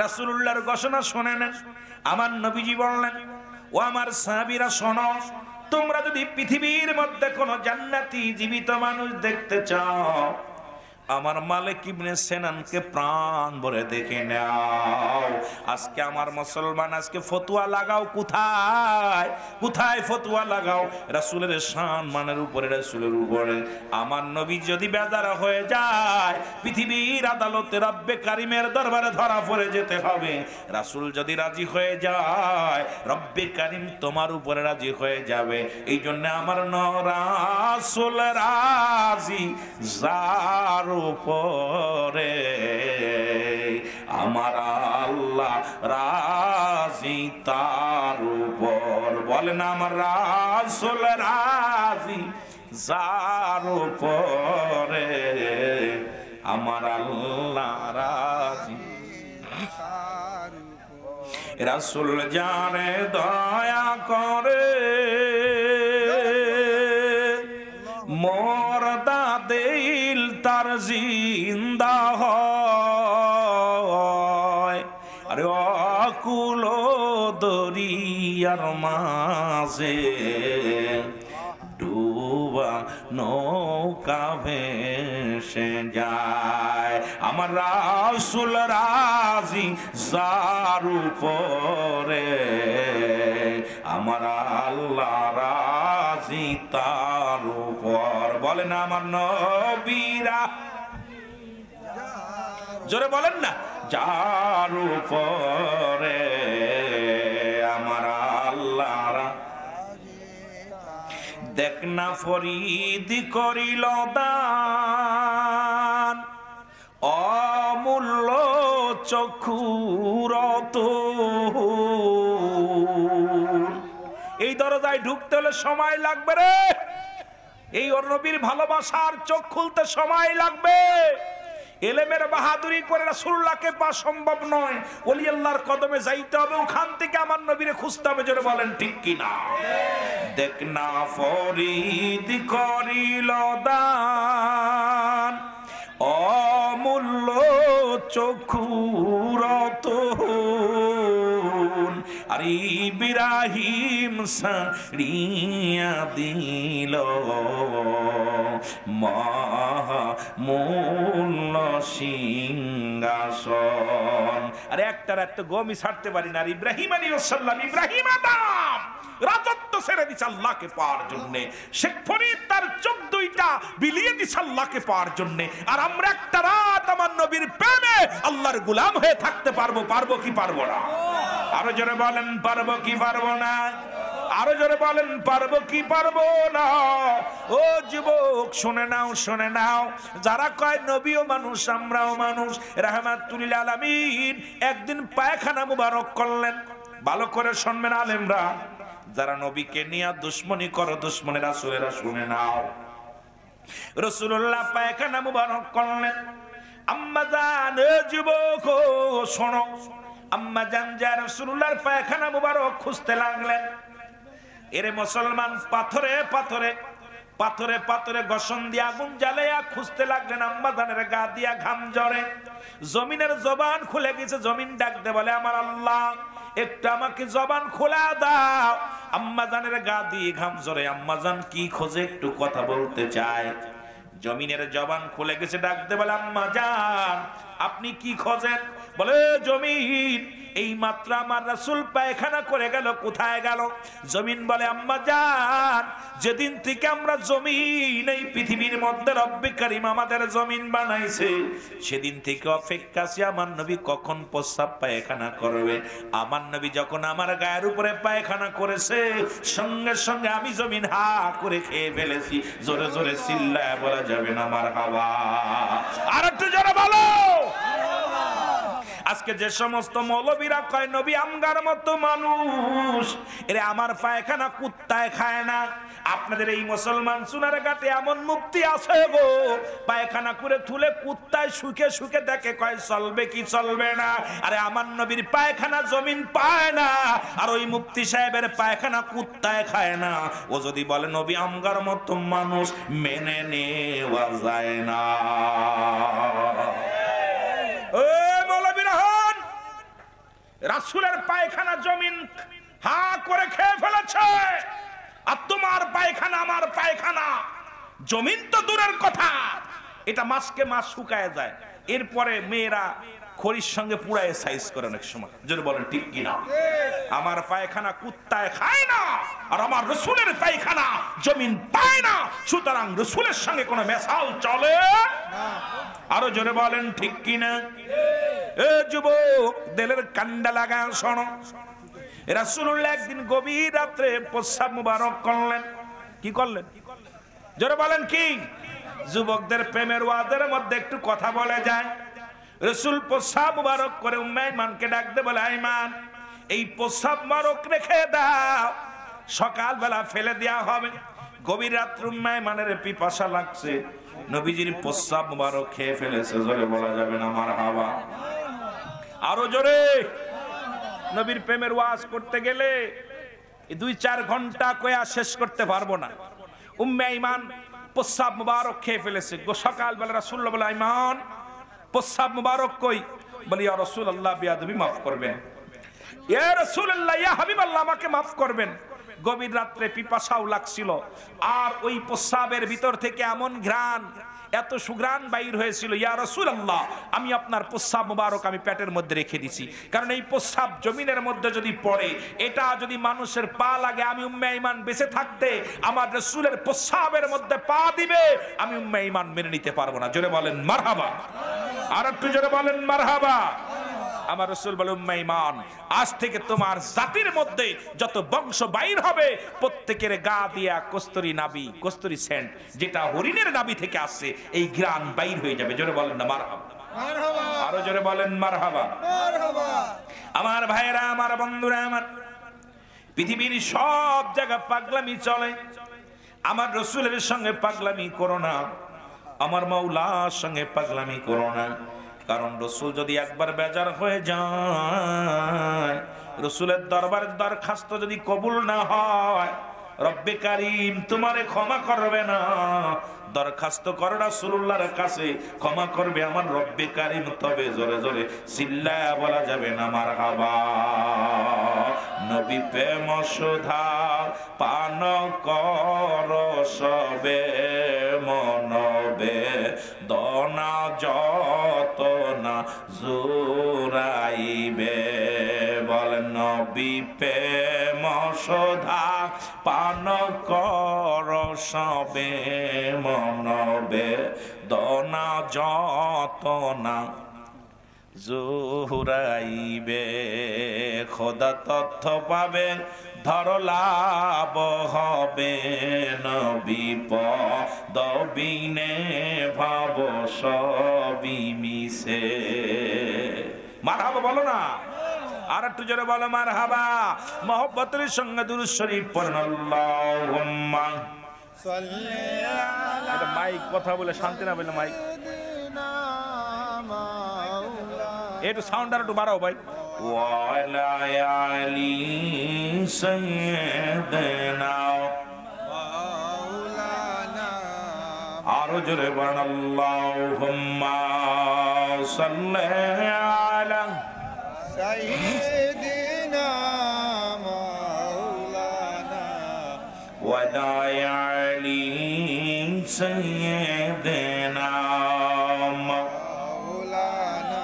রাসূলুল্লাহর ঘোষণা শুনে নেন। আমার নবীজি বললেন, ও আমার সাহাবীরা শোনো, তোমরা যদি পৃথিবীর মধ্যে কোন জান্নাতি জীবিত মানুষ দেখতে চাও, আমার মালিক ইবনে সিনানকে প্রাণ ভরে দেখে নাও। আজকে আমার মুসলমান, আজকে ফতোয়া লাগাও কোথায় কোথায় ফতোয়া লাগাও? রাসূলের সম্মানের উপরে, রাসূলের উপরে। আমার নবী যদি বেজার হয়ে যায়, পৃথিবীর আদালতে রব্বে কারিমের দরবারে ধরা পড়ে যেতে হবে। রাসূল যদি রাজি হয়ে যায়, রব্বে কারিম তোমার উপরে রাজি হয়ে যাবে। এই জন্য আমার রাসূল রাজি যার উপরে, আমার আল্লাহ রাজি তার উপর। বলেন, আমার রাসূল রাজি যার উপরে, আমার আল্লাহ রাজি। রাসূল যারে দয়া করে, মরদা দিল তার জিন্দা হয়। আরে অকুল দরিয়ার মাঝে ডুবা নৌকা ভেসে যায়, আমার রাসূল রাজি যার উপরে, আমার আল্লাহ রাজি তার উপর। বলেন, আমার নবীরা, জোরে বলেন না, যার উপরে আমার আল্লাহ। দেখ না ফরিদ করিল দান, অমূল্য চক্ষুর এই দরজায় ঢুকতে হলে সময় লাগবে রে। এই ওর নবীর ভালোবাসার চোখ খুলতে সময় লাগবে। এলেমের বাহাদুরি করে রাসূলুল্লাহকে পাওয়া সম্ভব নয়, ওলি আল্লাহর কদমে যাইতে হবে, ওখান থেকে আমার নবীরে খুঁজতে হবে। জোরে বলেন ঠিক কিনা? দেখ না ফরিদ করিল দান, অমূল্য চক্ষুর রতন, আর ইব্রাহিম সারিয়া দিল মহামূল্য সিংহাসন। আরে একটা রাত গমি ছাড়তে পারি না। আর ইব্রাহিম আলাইহিস সালাম, ইব্রাহিম আদম রাজত্ব ছেড়ে দিছে আল্লাহকে পাওয়ার জন্য। শেখ ফরিদ তার চোখ দুইটা বিলিয়ে দিছে আল্লাহকে পাওয়ার জন্য। আর আমরা একটা রাত আমার নবীর প্রেমে আল্লাহর গোলাম হয়ে থাকতে পারবো? পারবো কি পারবো না? আরো জোরে বলেন পারবো কি পারবো না? আরো জোরে বলেন পারবো কি পারবো না? ও যুবক শুনে নাও, শুনে নাও, যারা কয় নবীও মানুষ আমরাও মানুষ, রাহমাতুল লিল আলামিন একদিন পায়খানা মুবারক করলেন। ভালো করে শুনবেন আলেমরা, যারা নবীকে নিয়ে দুশ্মনী করো, দুশ্মনী রাসূলেরা শুনে নাও। রাসূলুল্লাহ পায়খানা মুবারক করলেন। আম্মা জান যুবক শোনো, আম্মা জান যা রাসূলুল্লাহর পায়খানা মুবারক খুঁজতে লাগলেন। এরে মুসলমান, পাথরে পাথরে পাথরে পাথরে গসন দিয়া আগুন জ্বালাইয়া খুঁজতে লাগলেন। আম্মা জানের গা দিয়া ঘাম ঝরে, জমিনের জবান খুলে গেছে। জমিন ডাকতে বলে, আমার আল্লাহ একটু আমাকে জবান খোলা দাও। আম্মা জানের গা দিয়ে ঘাম ঝরে, আম্মা জান কি খোঁজে একটু কথা বলতে চায়। জমিনের জবান খুলে গেছে, ডাকতে বলে, আম্মা জান আপনি কি খোঁজেন? বলে, জমিন এই মাত্র আমার রাসূল পায়খানা করে গেল, কোথায় গেল? জমিন বলে, আম্মা জান যেদিন থেকে আমরা জমিন এই পৃথিবীর মধ্যে রব্বে কারীম আমাদের জমিন বানাইছে, সেদিন থেকে অপেক্ষা আছি আমার নবী কখন প্রস্রাব পায়খানা করবে। আমার নবী যখন আমার গায়ের উপরে পায়খানা করেছে, সঙ্গে সঙ্গে আমি জমিন হা করে খেয়ে ফেলেছি। জোরে জোরে চিল্লায় বলা যাবে না মারহাবা? আর একটু জোরে বলো। আজকে যে সমস্ত মৌলবীরা কয় নবী আমগার মতো মানুষ, এরে আমার পায়খানা কুত্তায় খায় না। আপনাদের এই মুসলমান সোনার ঘাটে এমন মুক্তি আছে গো, পায়খানা করে তুলে কুত্তায় শুকে শুকে দেখে, কয় চলবে কি চলবে না। আরে আমার নবীর পায়খানা জমিন পায় না, আর ওই মুফতি সাহেবের পায়খানা কুত্তায় খায় না। ও যদি বলে নবী আমগার মতো মানুষ, মেনে নেওয়া যায় না। রাসূলের পায়খানা জমিন হা করে খেয়ে ফেলেছে, আর তোমার পায়খানা আমার পায়খানা জমিন তো দূরের কথা, এটা মাসকে মাস শুকায় যায়। এরপরে মেয়েরা খড়ির সঙ্গে পুড়ায় সাইজ করে অনেক সময়। যদি বলেন ঠিক কিনা? আমার পায়খানা কুত্তায় খায় না, আর আমার রাসূলের পায়খানা জমিন পায় না, সুতরাং রাসূলের সঙ্গে কোনো মেশাল চলে না। আরো জোরে বলেন ঠিক কিনা? এ যুবক, দিলের কান্ডা লাগায় শোনো। রাসূলুল্লাহ একদিন গভীর রাত্রে প্রস্রাব মুবারক করলেন। কি করলেন? জোরে বলেন কি? যুবকদের প্রেমের ওয়াজের মধ্যে একটু কথা বলে যায়। রাসূল প্রস্রাব মুবারক করে উম্মে আইমানকে ডাকতে বলে, আইমান এই প্রস্রাব মুবারক রেখে দাও, সকালবেলা ফেলে দেয়া হবে। গভীর রাত্রে উম্মে আইমানের পিপাসা লাগছে, নবীজির প্রস্রাব মুবারক খেয়ে ফেলেছে। জোরে বলা যাবে না মারহাবা? আরো জোরে। নবীর প্রেমের ওয়াজ করতে গেলে 2-4 ঘন্টা কয়া শেষ করতে পারবো না। উম্মে আইমান প্রস্রাব মুবারক খেয়ে ফেলেছে। সকালবেলা রাসূলুল্লাহ বলে, আইমান প্রস্রাব মুবারক কই? বলি, ইয়া রাসূলুল্লাহ বিয়াদবি মাফ করবেন। ইয়া রাসূলুল্লাহ, ইয়া হাবিবাল্লাহ আমাকে মাফ করবেন। গভীর রাত্রে পিপাসাও লাগছিল, আর ওই প্রস্রাবের ভিতর থেকে এমন ঘ্রাণ, এত সুঘ্রাণ বাইর হয়েছিল। ইয়া রাসূলুল্লাহ আমি আপনার প্রস্রাব মুবারক আমি পেটের মধ্যে রেখে দিছি, কারণ এই প্রস্রাব জমিনের মধ্যে যদি পড়ে, এটা যদি মানুষের পা লাগে, আমি উম্মে আইমান বেঁচে থাকতে আমার রাসূলের প্রস্রাবের মধ্যে পা দিবে, আমি উম্মে আইমান মেনে নিতে পারবো না। জোরে বলেন মারহাবা? আর একটু জোরে বলেন মারহাবা? আমার রাসূল বলে, উম্মে আইমান আজ থেকে তোমার জাতির মধ্যে যত বংশ বাইর হবে, প্রত্যেকের গা দিয়া কস্তুরী নাভি, কস্তুরী সেন্ট, যেটা হরিণের নাভি থেকে আসছে, এই ঘ্রাণ বাইর হয়ে যাবে। জোরে বলেন না মারহাবা? আরো জোরে বলেন মারহাবা? আমার ভাইরা, আমার বন্ধুরা, আমার পৃথিবীর সব জায়গা পাগলামি চলে, আমার রসুলের সঙ্গে পাগলামি করো না, আমার মাওলার সঙ্গে পাগলামি করো না। কারণ রসুল যদি একবার বেজার হয়ে যায়, রসুলের দরবারের দরখাস্ত যদি কবুল না হয়, রব্বে কারীম তোমারে ক্ষমা করবে না। দরখাস্ত করো রাসূলুল্লাহর কাছে, ক্ষমা করবে আমার রব্বে কারীম। তবে জোরে জোরে চিল্লায়া বলা যাবে না মারহাবা। নবী প্রেম সুধা পান কর সবে মনবে, দনা যত না জোরাইবে। বলেন নবী প্রেম সুধা পান কর সবে মনবে, দনা যত না জোরাইবে। খোদা তথ্য পাবে ধর লাভ হবে, নবী পদবিনে ভাব সবই মিশে। মারহাবা বলো না, আর একটু জোরে বলো মারহাবা। মহব্বতের সঙ্গে দুরূদ শরীফ পড়ুন। আল্লাহুম্মা সাল্লি এটা মাইক কথা বলে শান্তি না বলে মাইক একটু সাউন্ড আর একটু বাড়াও ভাই। ওয়ালা আলি সাইয়্যিদিনা মাওলানা, আরো জোরে বলেন আল্লাহুম্মা সাল্লি আলা সাইয়্যিদিনা মাওলানা, ওয়ালা আলি সাইয়্যিদিনা। মাওলানা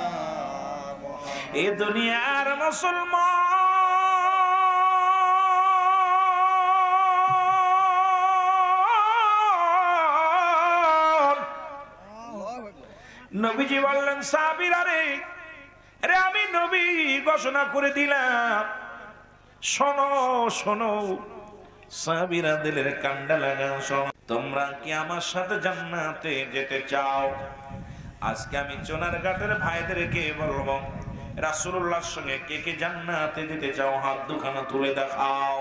এ দুনিয়ার মুসলমান নবীজি বললেন সাহাবীরা রে, আরে আমি নবী ঘোষণা করে দিলাম, শোনো শোনো। সাহাবীরা দিলের কান্ডা লাগাও, শোনো। তোমরা কি আমার সাথে জান্নাতে যেতে চাও? আজকে আমি চোনারঘাটের ভাইদেরকে বলবো, রাসূলুল্লাহর সঙ্গে কে কে জান্নাতে যেতে চাও? হাত দুখানা তুলে দেখাও।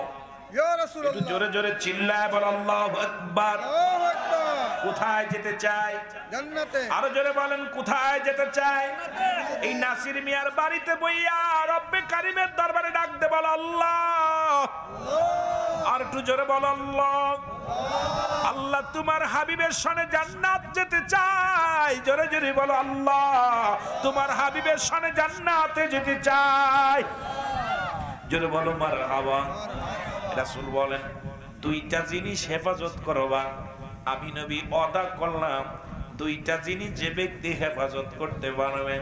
ইয়া একটু রাসূলুল্লাহ, জোরে জোরে চিল্লায় বল আল্লাহু আকবার। আল্লাহু আকবার। কোথায় যেতে চাই? জান্নাতে। আরো জোরে বলেন কোথায় যেতে চাই? এই নাসির মিয়ার বাড়িতে বইয়া রব্বে কারিমের দরবারে ডাক দে, বল আল্লাহ। আর একটু জোরে বল আল্লাহ। আল্লাহ তোমার হাবিবের সনে জান্নাত যেতে চাই। জোরে জোরে বলো আল্লাহ, তোমার হাবিবের সনে জান্নাতে যেতে চাই। জোরে বলো মারহাবা। রাসূল বলেন দুইটা জিনিস হেফাজত করবা। আমি নবী ওয়াদা করলাম, দুইটা জিনিস যে ব্যক্তি হেফাজত করতে পারবে,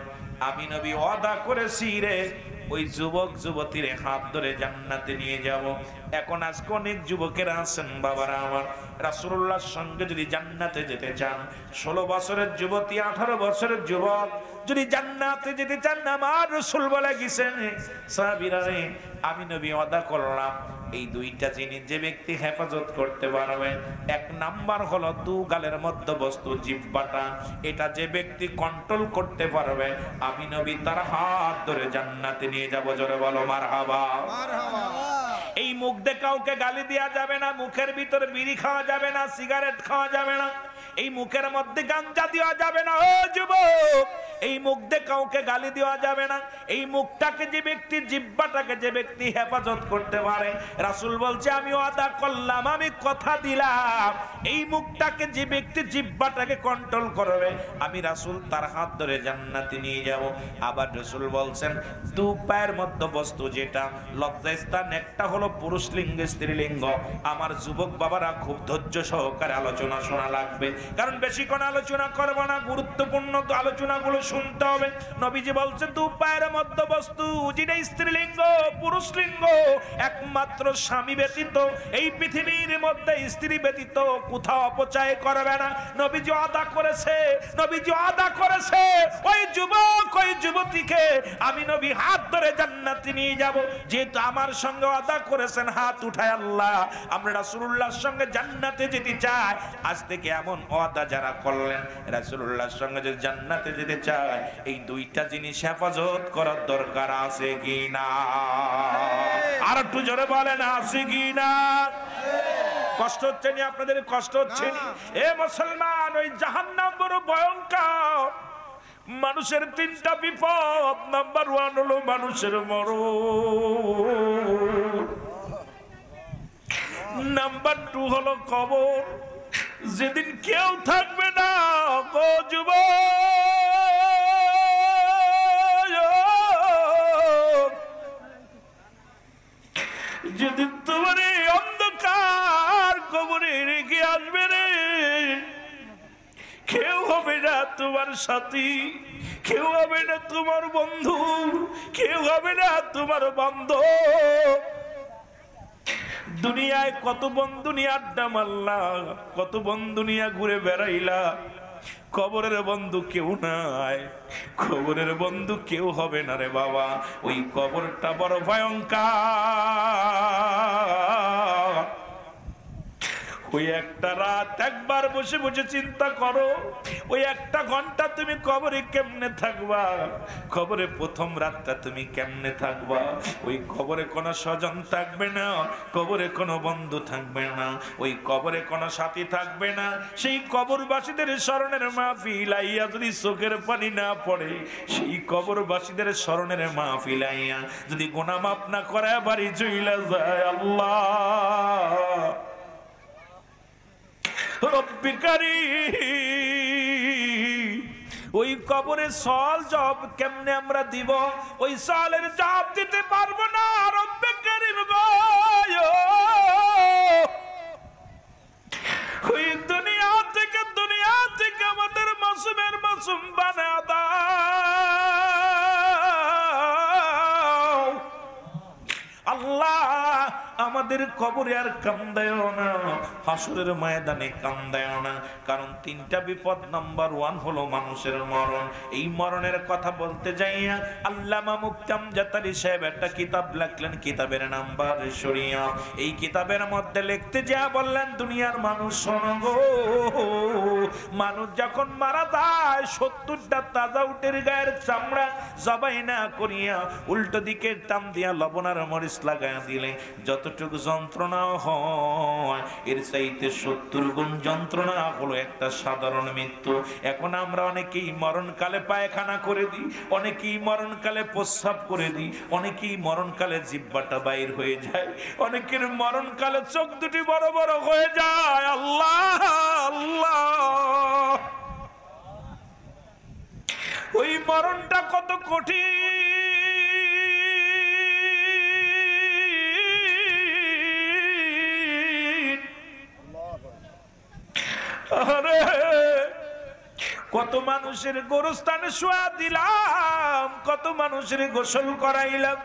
আমি নবী ওয়াদা করেছি রে, ওই যুবক যুবতীর হাত ধরে জান্নাতে নিয়ে যাব। এখন আজকে অনেক যুবকেরা আছেন বাবারা আমার, রাসূলুল্লাহর সঙ্গে যদি জান্নাতে যেতে চান, 16 বছরের যুবতী 18 বছরের যুবক যদি জান্নাতে যেতে চান, আমার রাসূল বলে গেছেন সাহাবীরা রে, আমি নবী ওয়াদা করলাম এই দুইটা জিনিস যে ব্যক্তি হেফাজত করতে পারবে, এক নাম্বার হলো দু গালের মধ্যবস্তু জিহ্বাটা, এটা যে ব্যক্তি কন্ট্রোল করতে পারবে, আমি নবী তার হাত ধরে জান্নাতে নিয়ে যাব। জোরে বলো মারহাবা। মারহাবা। এই মুখ দিয়ে কাউকে গালি দেওয়া যাবে না, মুখের ভিতরে বিড়ি খাওয়া যাবে না, সিগারেট খাওয়া যাবে না, এই মুখের মধ্যে গাঞ্জা দেওয়া যাবে না। ও যুবক, এই মুখ দিয়ে কাউকে গালি দেওয়া যাবে না। এই মুখটাকে যে ব্যক্তি, জিহ্বাটাকে যে ব্যক্তি হেফাজত করতে পারে, রাসূল বলছে আমি ওয়াদা করলাম, আমি কথা দিলাম, এই মুখটাকে যে ব্যক্তি জিহ্বাটাকে কন্ট্রোল করবে, আমি রাসূল তার হাত ধরে জান্নাতে নিয়ে যাব। আবার রাসূল বলছেন দু পায়ের মধ্যবস্তু যেটা লজ্জাস্থান, একটা হলো পুরুষ লিঙ্গ স্ত্রীলিঙ্গ। আমার যুবক বাবারা খুব ধৈর্য সহকারে আলোচনা শোনা লাগবে, কারণ বেশি কোন আলোচনা করব না, গুরুত্বপূর্ণ আলোচনাগুলো শুনতে হবে। নবীজি বলছেন দু পায়ের মধ্যবস্তু যেটা স্ত্রীলিঙ্গ পুরুষ লিঙ্গ, একমাত্র স্বামী ব্যতীত এই পৃথিবীর মধ্যে স্ত্রী ব্যতীত কোথাও অপচয় করবে না। নবীজি ওয়াদা করেছে, নবীজি ওয়াদা করেছে ওই যুবক ওই যুবতীকে আমি নবী হাত ধরে জান্নাতে নিয়ে যাব। যেহেতু আমার সঙ্গে ওয়াদা করেছেন, হাত উঠায় আল্লাহ, আমরা রাসূলুল্লাহর সঙ্গে জান্নাতে যেতে চাই। আজ থেকে এমন ওয়াদা যারা করলেন, রাসূলুল্লাহর সঙ্গে যদি জান্নাতে যেতে চায়, এই দুইটা জিনিস হেফাজত করার দরকার আছে কি না? আর একটু জোরে বলেন আছে কি না? কষ্ট হচ্ছে না আপনাদের? কষ্ট হচ্ছে না? এ মুসলমান, ওই জাহান্নাম বড় ভয়ঙ্কর। মানুষের তিনটা বিপদ। নাম্বার 1 হলো মানুষের মরণ। নাম্বার 2 হলো কবর, যেদিন কেউ থাকবে না। গো যুবক, যেদিন তোমার এই অন্ধকার কবরে রেখে আসবে রে, কেউ হবে না তোমার সাথী, কেউ হবে না তোমার বন্ধু, কেউ হবে না তোমার বান্ধব। দুনিয়ায় কত বন্ধু নিয়ে আড্ডা মারলা, কত বন্ধু নিয়ে ঘুরে বেড়াইলা, কবরের বন্ধু কেউ নাই। কবরের বন্ধু কেউ হবে না রে বাবা। ওই কবরটা বড় ভয়ঙ্কর। ওই একটা রাত একবার বসে বসে চিন্তা করো, ওই একটা ঘন্টা তুমি কবরে কেমনে থাকবা? কবরে প্রথম রাতটা তুমি কেমনে থাকবা? ওই কবরে কোনো স্বজন থাকবে না, কবরে কোনো বন্ধু থাকবে না, ওই কবরে কোনো সাথী থাকবে না। সেই কবরবাসীদের স্মরণের মাহফিল আইয়া যদি চোখের পানি না পড়ে, সেই কবরবাসীদের স্মরণের মাহফিল আইয়া যদি গুনাহ মাফ না করে বাড়ি চইলা যায়, আল্লাহ রব্বি কারীম, ওই কবরে সওয়াল জবাব কেমনে আমরা দিব? ওই সওয়ালের জবাব দিতে পারবো না। রব্বি কারীম গো, ওই দুনিয়া থেকে আমাদের মাসুমের মাসুম বানায়া দাও আল্লাহ। আমাদের কবরে আর কান্দায়ও না, হাসরের ময়দানে কান্দায়ও না। কারণ তিনটা বিপদ। নাম্বার 1 হলো মানুষের মরণ। এই মরণের কথা বলতে যাইয়া আল্লামা মুফতি আমজাদ আলী সাহেব একটা কিতাব লিখলেন, কিতাবের নাম্বার শরিয়া। এই কিতাবের মধ্যে লিখতে যা বললেন, দুনিয়ার মানুষ শোনো গো, মানুষ যখন মারা যায় 70টা তাজা উটের গায়ের চামড়া জবাই না করিয়া উল্টো দিকে টান দিয়া লবণ আর মরিচ লাগাইয়া দিলে যতটুকু যন্ত্রণা হয়, এর চাইতে 70 গুণ যন্ত্রণা হলো একটা সাধারণ মৃত্যু। এখন আমরা অনেকেই মরণকালে পায়খানা করে দিই, অনেকেই মরণকালে প্রস্রাব করে দিই, অনেকেই মরণকালে জিহ্বাটা বাইর হয়ে যায়, অনেকের মরণকালে চোখ দুটি বড় বড় হয়ে যায়। আল্লাহ আল্লাহ, ওই মরণটা কত কঠিন। আরে কত মানুষের গোরস্থানে শোয়া দিলাম, কত মানুষের গোসল করাইলাম,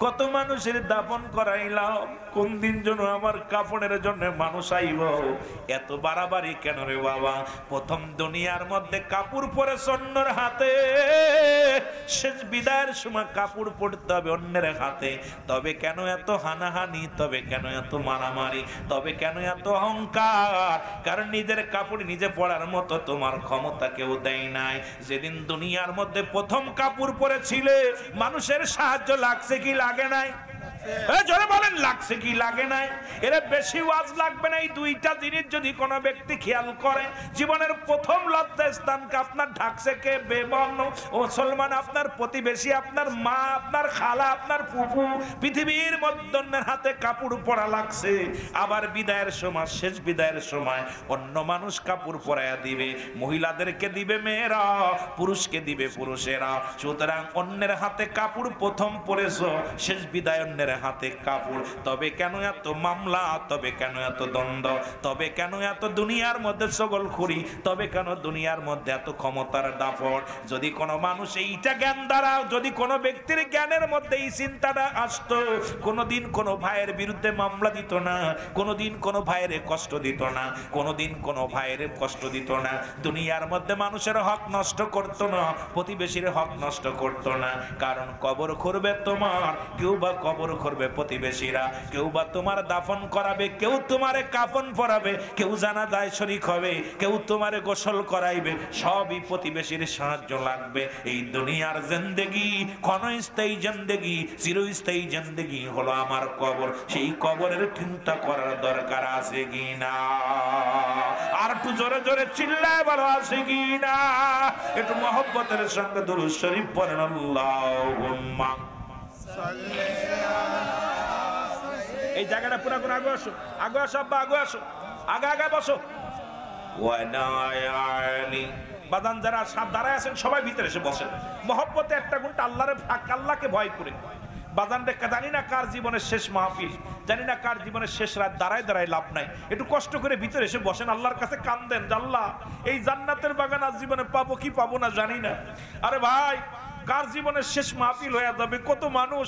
কত মানুষের দাফন করাইলাম। কোন দিন যেন আমার কাফনের জন্য মানুষ আইব। এত বাড়াবাড়ি কেন রে বাবা? প্রথম দুনিয়ার মধ্যে কাপড় পরে অন্যের হাতে, শেষ বিদায়ের সময় কাপড় পড়তে হবে অন্যের হাতে। তবে কেন এত হানাহানি? তবে কেন এত মারামারি? তবে কেন এত অহংকার? কারণ নিজের কাপড় নিজে পরার মতো তোমার ক্ষমতা কেউ দেয় নাই। যেদিন দুনিয়ার মধ্যে প্রথম কাপড় পরেছিলে, মানুষের সাহায্য লাগছে কি লাগে নাই? জোরে বলেন, লাগছে কি লাগে নাই? এর বেশি ওয়াজ লাগবে না। এই দুইটা জিনিস যদি কোনো ব্যক্তি খেয়াল করে, জীবনের প্রথম লজ্জা স্থানকে আপনার ঢাকছে কে? বেবর্ণ মুসলমান, আপনার প্রতিবেশী, আপনার মা, আপনার খালা, আপনার ফুফু। পৃথিবীর মধ্যের হাতে কাপড় পরা লাগছে। আবার বিদায়ের সময়, শেষ বিদায়ের সময় অন্য মানুষ কাপড় পরাইয়া দিবে। মহিলাদেরকে দিবে মেয়েরা, পুরুষকে দিবে পুরুষেরা। সুতরাং অন্যের হাতে কাপড় প্রথম পরেছো, শেষ বিদায় অন্যের হাতে কাপড়। তবে কেন এত মামলা? তবে কেন এত দ্বন্দ্ব? তবে কেন এত দুনিয়ার মধ্যে ছগলখুরি? তবে কেন দুনিয়ার মধ্যে এত ক্ষমতার দাপট? যদি কোনো মানুষ এইটা জ্ঞান দ্বারা, যদি কোনো ব্যক্তির জ্ঞানের মধ্যে এই চিন্তাটা আসতো, কোনোদিন কোনো ভাইয়ের বিরুদ্ধে মামলা দিত না, কোনোদিন কোনো ভাইয়ের কষ্ট দিত না, কোনোদিন কোনো ভাইয়ের কষ্ট দিত না, দুনিয়ার মধ্যে মানুষের হক নষ্ট করত না, প্রতিবেশীর হক নষ্ট করত না। কারণ কবর খুঁড়বে তোমার, কেউ বা কবর করবে প্রতিবেশীরা, কেউ বা তোমার দাফন করাবে, কেউ তোমারে কাফন পরাবে, কেউ জানাজায় শরীক হবে, কেউ তোমারে গোসল করাইবে, সবই প্রতিবেশীর সাহায্য লাগবে। এই দুনিয়ার জিন্দেগি ক্ষণস্থায়ী জিন্দেগি, চিরস্থায়ী জিন্দেগি হলো আমার কবর। সেই কবরের চিন্তা করার দরকার আছে কিনা? আর একটু জোরে জোরে চিল্লায় বলো আছে কিনা? একটু মহব্বতের সঙ্গে দুরূদ শরীফ পড়েন। আল্লাহুম্মা এই জায়গাটা পুরো করে আগে আসো, আগে আসো আব্বা, আগে আসো, আগে আগে বসো। বাদান যারা দাঁড়ায় আছেন সবাই ভিতরে এসে বসেন। মহব্বতে একটা গুণ, আল্লাহকে ভয় করে। বাজান রেখা জানি না কার জীবনের শেষ মাহফিল, জানি না কার জীবনের শেষ রাত, দাঁড়ায় দাঁড়ায় লাভ নাই। একটু কষ্ট করে ভিতরে এসে বসেন, আল্লাহর কাছে কান্দেন, আল্লাহ এই জান্নাতের বাগান আজ জীবনে পাবো কি পাবো না জানি না। আরে ভাই, কার জীবনের শেষ মাহফিল হয়ে যাবে। কত মানুষ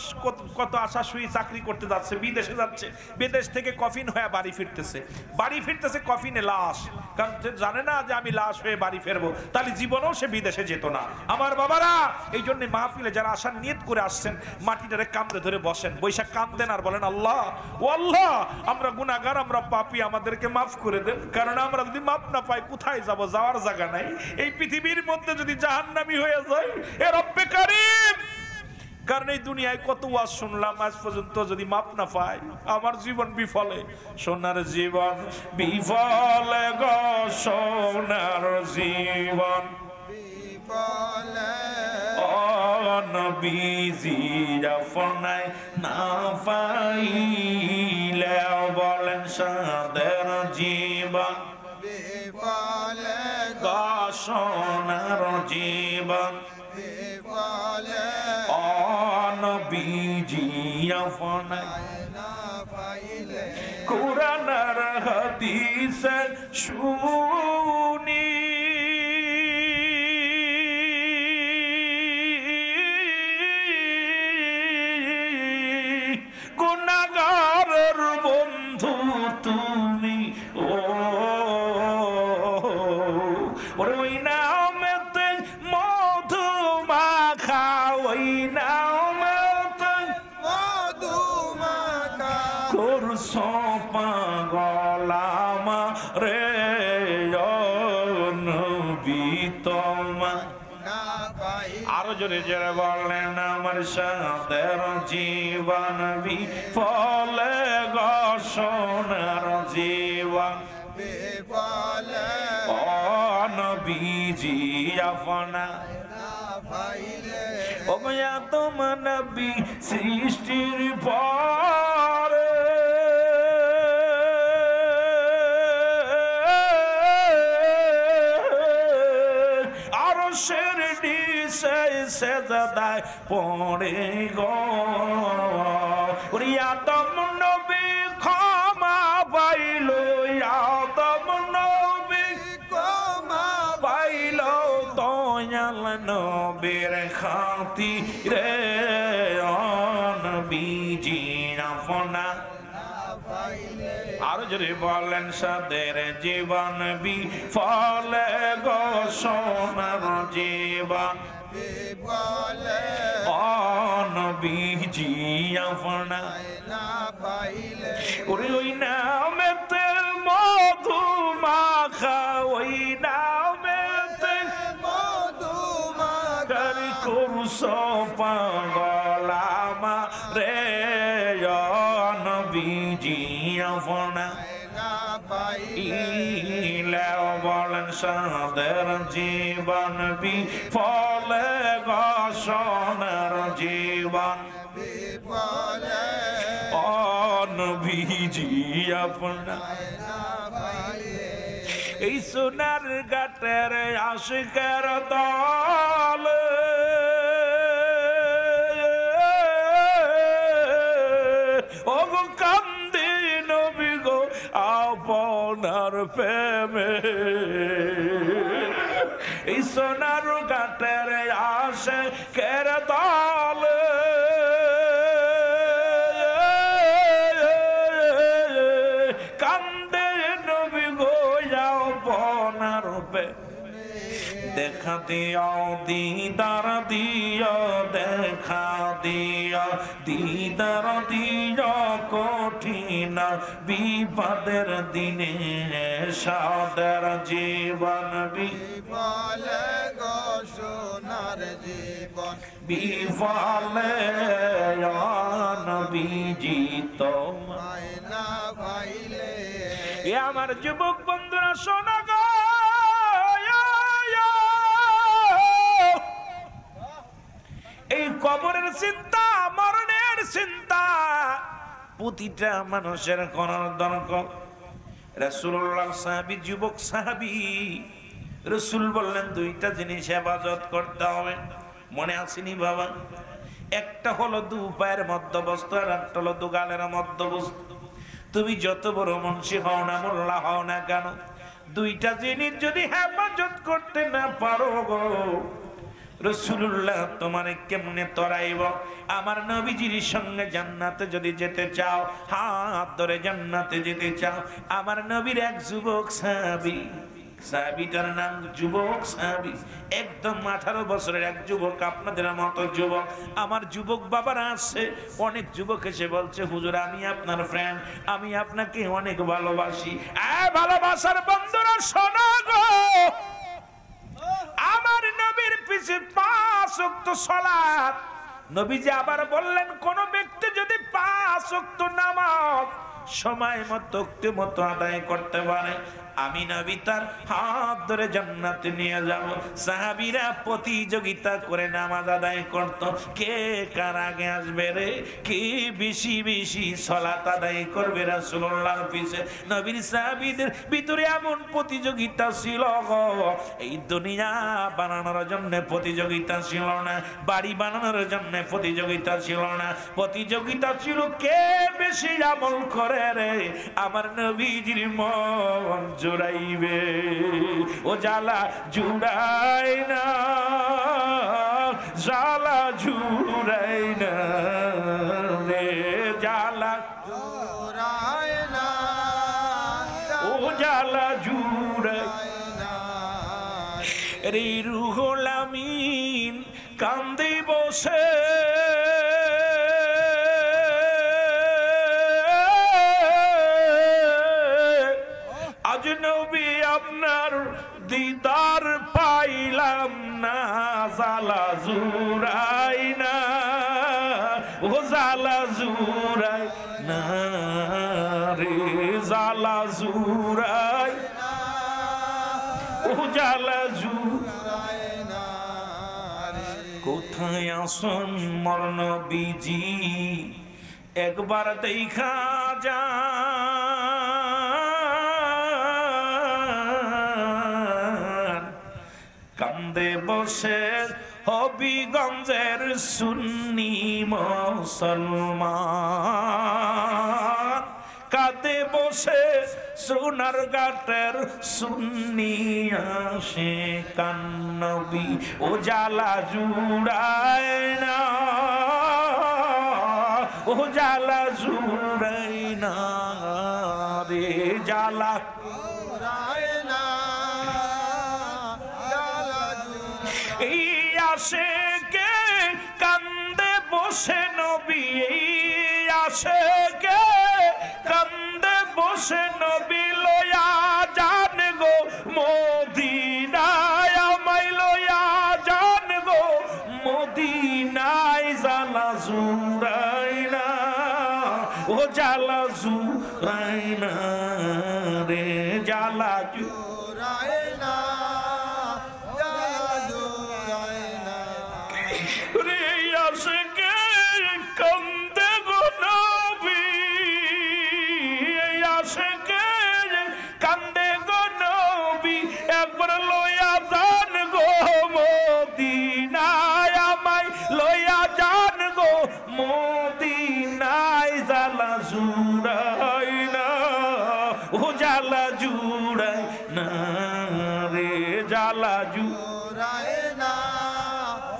কত আশা শুয়ে চাকরি করতে যাচ্ছে, বিদেশে যাচ্ছে, বিদেশ থেকে কফিন হয়ে বাড়ি ফিরতেছে, বাড়ি ফিরতেছে কফিনে লাশ, কারণ জানে না যে আমি লাশ হয়ে বাড়ি ফিরবো, তাহলে জীবনেও সে বিদেশে যেত না। আমার বাবারা, এই জন্য মাহফিলে যারা আসার নিয়ত করে আসছেন, মাটিটারে কামড়ে ধরে বসেন, বৈশাখ কান্দেন আর বলেন আল্লাহ, ও আল্লাহ আমরা গুনাহগার, আমরা পাপী, আমাদেরকে মাফ করে দেন। কারণ আমরা যদি মাফ না পাই কোথায় যাব? যাওয়ার জায়গা নাই। এই পৃথিবীর মধ্যে যদি জাহান্নামী হয়ে যায়, এ রব্বে কারীম, কারণ এই দুনিয়ায় কত ওয়াজ শুনলাম, আজ পর্যন্ত যদি মাপ না পাই আমার জীবন বিফলে। সোনার জীবন বিফলে গো, সোনার জীবন বিফলে, ও নবীজি আপনায় না পাইলে বলেন সাদের জীবন বিফলে গো, সোনার জীবন বিফলে, ও নবীজি আপনায় না পাইলে। কুরআন আর হাদিস শুনি গুনাহগারের বন্ধু তুমি, ও ওই নামেতে মধু মাখা, ওই নামেতে মধু মাখা করছ পাগলাম রে, নবী তোমায় না পাই। আরো জোরে জোরে বললেন আমার সাদের জীবন বিফলে গো, সোনার জীবন বিফলে, ও নবীজি আপনায় না পাইলে। ও মায়া তোমার নবী সৃষ্টির পরে আরশের নিচে সেজদায় পড়ে গো, ওরে আদম নবী ক্ষমা পাইল, আদম নবী ক্ষমা পাইল, দয়াল নবীর খাতিরে, ও নবীজি আপনায়। আরো জোরে বলেন সাদের জীবন বিফলে গো, সোনার জীবন বিফলে, ও নবীজি আপনায় না পাইলে। ওরে ওই নামেতে মধু মাখা, ওই নামেতে মধু মাখা করছ পাগলাম রে, নবীজি আপনায় না পাইলে। বলেন সাদের জীবন বিফলে গো, সোনার জীবন বিফলে, ও নবীজি আপনায় না পাইলে। এই সোনার ঘাটের আশিকের দল ও গো কান্দি নবী গো আপনার প্রেমে, এই সোনার ঘাটের আশিকের দল কান্দে নবী গো আপনার প্রেমে। দেখা দিও দিদার দিও দেখা দিও দিদার দিও কঠিন বিপদের দিনে সাদের জীবন বিফলে গো সোনার জীবন বিফলে নবীজি তোমায় না পাইলে এ আমার যুবক বন্ধুরা শোনো গো এই কবরের চিন্তা মরণের চিন্তা প্রতিটা মানুষের করার দরকার। রাসূলুল্লাহ সাহাবী যুবক সাহাবী রাসূল বললেন দুইটা জিনিস হেফাজত করতে হবে, মনে আসেনি বাবা? একটা হলো দু পায়ের মধ্যবস্তু আর একটা হলো দু গালের মধ্যবস্তু। তুমি যত বড় মুন্সি হও না মোল্লা হও না কেন, দুইটা জিনিস যদি হেফাজত করতে না পারো গো রাসূলুল্লাহ তোমারে কেমনে তরাইব? আমার নবীজির সঙ্গে জান্নাতে যদি যেতে চাও, হাত ধরে জান্নাতে যেতে চাও, আমার নবীর এক যুবক সাহাবী, সাহাবীটার নাম যুবক সাহাবী, একদম 18 বছরের এক যুবক, আপনাদের মতো যুবক। আমার যুবক বাবারা আছে, অনেক যুবক এসে বলছে হুজুর আমি আপনার ফ্রেন্ড, আমি আপনাকে অনেক ভালোবাসি। ভালোবাসার বন্ধুরা শোনো গো, আমার নবীর পিছে 5 ওয়াক্ত সালাত। নবীজি আবার বললেন কোন ব্যক্তি যদি 5 ওয়াক্ত নামাজ সময় মতো আদায় করতে পারে, আমি নবী তার হাত ধরে জান্নাতে নিয়ে যাব। সাহাবীরা প্রতিযোগিতা করে নামাজ আদায় করত, কে কার আগে আসবে রে, কে বেশি বেশি সালাত আদায় করবে রাসূলুল্লাহর পিছে। নবীর সাহাবীদের ভিতরে এমন প্রতিযোগিতা ছিল গো, এই দুনিয়া বানানোর জন্য প্রতিযোগিতা ছিল না, বাড়ি বানানোর জন্য প্রতিযোগিতা ছিল না, প্রতিযোগিতা ছিল কে বেশি আমল করে রে আমার নবীজির মন জুড়াইবে। ও জ্বালা জুড়াই না, জ্বালা জুড়াই না রে, জ্বালা জোড়ায় না, ও জ্বালা জুড়াই না রে। রুহুল আমিন কান্দে বসে, আজ নবী আপনার দিদার পাইলাম না, জ্বালা জুড়াই না, ও জ্বালা জুড়াই না রে, জ্বালা জুড়াই, ও জ্বালা জুড়াই। কোথায় আসন মর নবীজি একবার দেখা যা, কান্দে বসে হবিগঞ্জের সুন্নি মুসলমান, কাঁদে বসে সোনার ঘাটের সুন্নি আশিকান নবী, ও জ্বালা জুড়ায় না, ও জ্বালা জুড়াই না রে, জ্বালা জোড়ায় না, জ্বালা এই আশিকে কান্দে বসে নবী, এই আশিকে কান্দে বসে নবী লয়া জান গো মদিনায়, আমায় লয়া জান গো মদিনায়, জ্বালা জুড়াই না, ও জ্বালা জুড়াই না রে, জ্বালা জোড়ায় না, জ্বালা জোড়ায় না রে। আশিকে কান্দে গো নবী, আশিকে কান্দে গো নবী, একবার লয়া জান গো মদিনায়, আমায় লয়া জান গো মদিনায়, জ্বালা জুড়াই না, ও জ্বালা জুড়াই না রে, জ্বালা জোড়ায় না,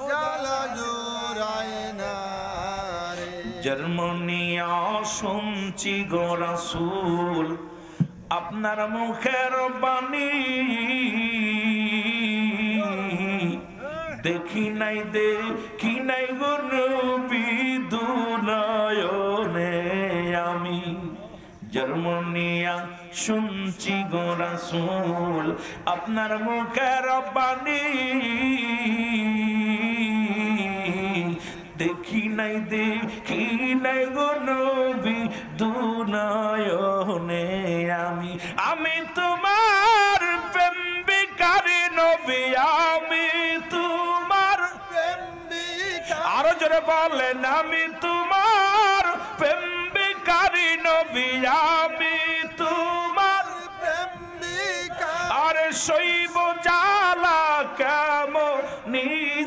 জ্বালা জোড়ায় না রে। জার্মানিয়া শুনছি গো রাসূল আপনার মুখের বাণী, দেখি নাই গো নবী দুনয়নে আমি জার্মানিয়া শুনছি গো রাসূল আপনার মুখের বাণী দেখি নাই গো নবী দুনয়নে আমি তোমার প্রেম বিকারী নবী আমি তোমার প্রেম বিকারী আরো জোরে বলেন আমি তোমার প্রেম বিকারী নবী আমি তোমার প্রেম বিকারী আর শৈব জ্বালা কেমন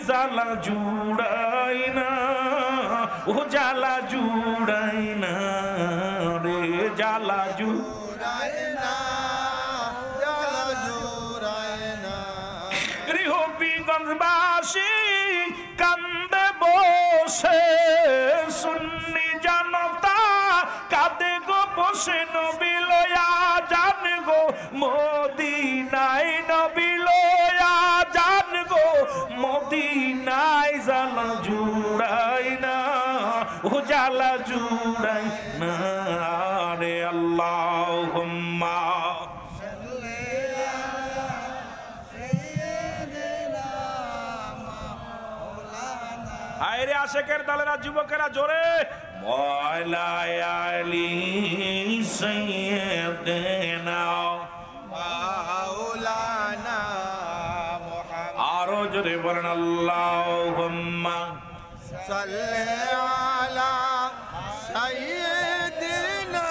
জ্বালা জুড়াই না ও জ্বালা জুড়াই না রে জ্বালা জুড়ায় না জ্বালা জুড়ায় না গৃহবিগঞ্জবাসী কান্দে বসে সুন্নি জনতা কাঁদে গো বসে নবী লয়া জান গো মদিনায় নবী লয়া জান গো মদিনায় জ্বালা জুড়াই না ও জ্বালা জুড়াই না রে আল্লাহুম্মা আইরে আশেকের দলেরা যুবকেরা জোরে মওলায় আলী সাইয়্যিদিনা মাওলানা মুহাম্মদ আরো জোরে বলেন আল্লাহুম্মা সাল্লি আলা সাইয়্যিদিনা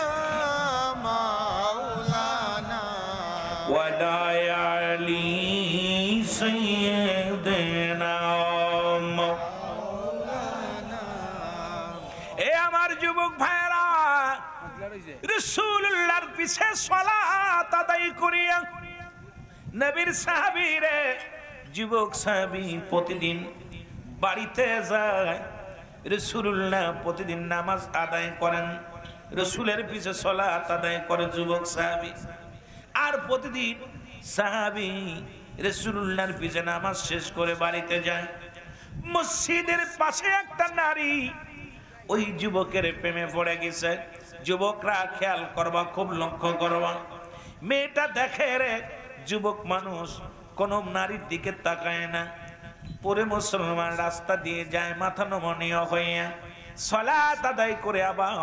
মাওলানা ওয়ালায় আলী সাইয়্যিদিনা এ আমার যুবক ভাইরা রাসূলুল্লাহর পিছে সালাত আদায় করিয়া নবীর সাহাবীরে যুবক সাহাবী প্রতিদিন বাড়িতে যায় রাসূলুল্লাহ প্রতিদিন নামাজ আদায় করেন রাসূলের পিছে সালাত আদায় করে যুবক সাহাবী আর প্রতিদিন সাহাবী রাসূলুল্লাহর পিছে নামাজ শেষ করে বাড়িতে যায় মসজিদের পাশে একটা নারী ওই যুবকের প্রেমে পড়ে গেছে যুবকরা খেয়াল করবা খুব লক্ষ্য করবা মেয়েটা দেখে রে যুবক মানুষ কোন নারীর দিকে তাকায় না পরে মুসলমান রাস্তা দিয়ে যায় মাথা নমনীয় হইয়া সালাত আদায় করে আবার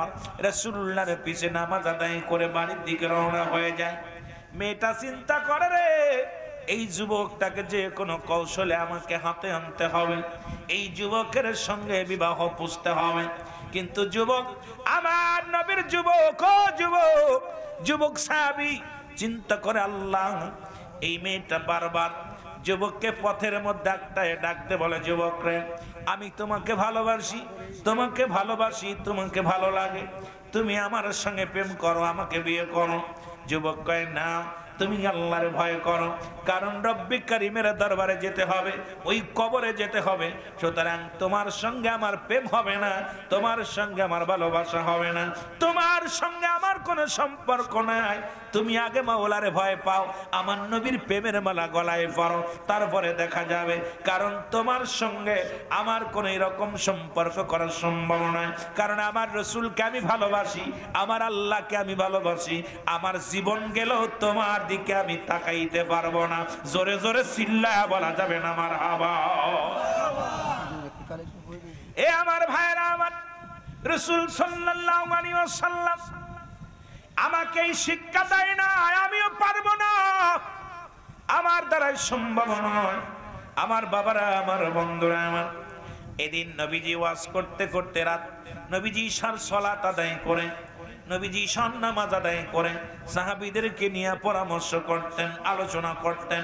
রাসূলুল্লাহর পিছে নামাজ আদায় করে বাড়ির দিকে রওনা হয়ে যায় মেয়েটা চিন্তা করে রে এই যুবকটাকে যে কোনো কৌশলে আমাকে হাতে আনতে হবে এই যুবকের সঙ্গে বিবাহ পুষতে হবে কিন্তু যুবক আমার নবীর যুবক ও যুবক সাহাবী চিন্তা করে আল্লাহ এই মেয়েটা বারবার যুবককে পথের মধ্যে ডাকতে বলে যুবক রে আমি তোমাকে ভালোবাসি তোমাকে ভালো লাগে তুমি আমার সঙ্গে প্রেম করো আমাকে বিয়ে করো যুবক কয় না তুমি আল্লাহর ভয় করো কারণ রব্বি কারীমের দরবারে যেতে হবে ওই কবরে যেতে হবে সুতরাং তোমার সঙ্গে আমার প্রেম হবে না তোমার সঙ্গে আমার ভালোবাসা হবে না তোমার সঙ্গে আমার কোনো সম্পর্ক নাই তুমি আগে মাওলারে ভয় পাও আমার নবীর প্রেমের মালা গলায় পরো তারপরে দেখা যাবে কারণ তোমার সঙ্গে আমার কোনো এরকম সম্পর্ক করা সম্ভব নয় কারণ আমার রাসূলকে আমি ভালোবাসি আমার আল্লাহকে আমি ভালোবাসি আমার জীবন গেলেও তোমার দিকে আমি তাকাইতে পারবো না জোরে জোরে চিল্লায়া বলা যাবে না মারহাবা এ আমার ভাইরা আমার রাসূল সাল্লাল্লাহু আলাইহি ওয়াসাল্লাম আমাকে এই শিক্ষা দেয় না আমিও পারবো না আমার দ্বারাই সম্ভব নয় আমার বাবারা আমার বন্ধুরা আমার এদিন নবীজি ওয়াজ করতে করতে রাত নবীজি ঈশার সালাত আদায় করে নবীজি ঈশার নামাজ আদায় করে সাহাবীদেরকে নিয়ে পরামর্শ করতেন আলোচনা করতেন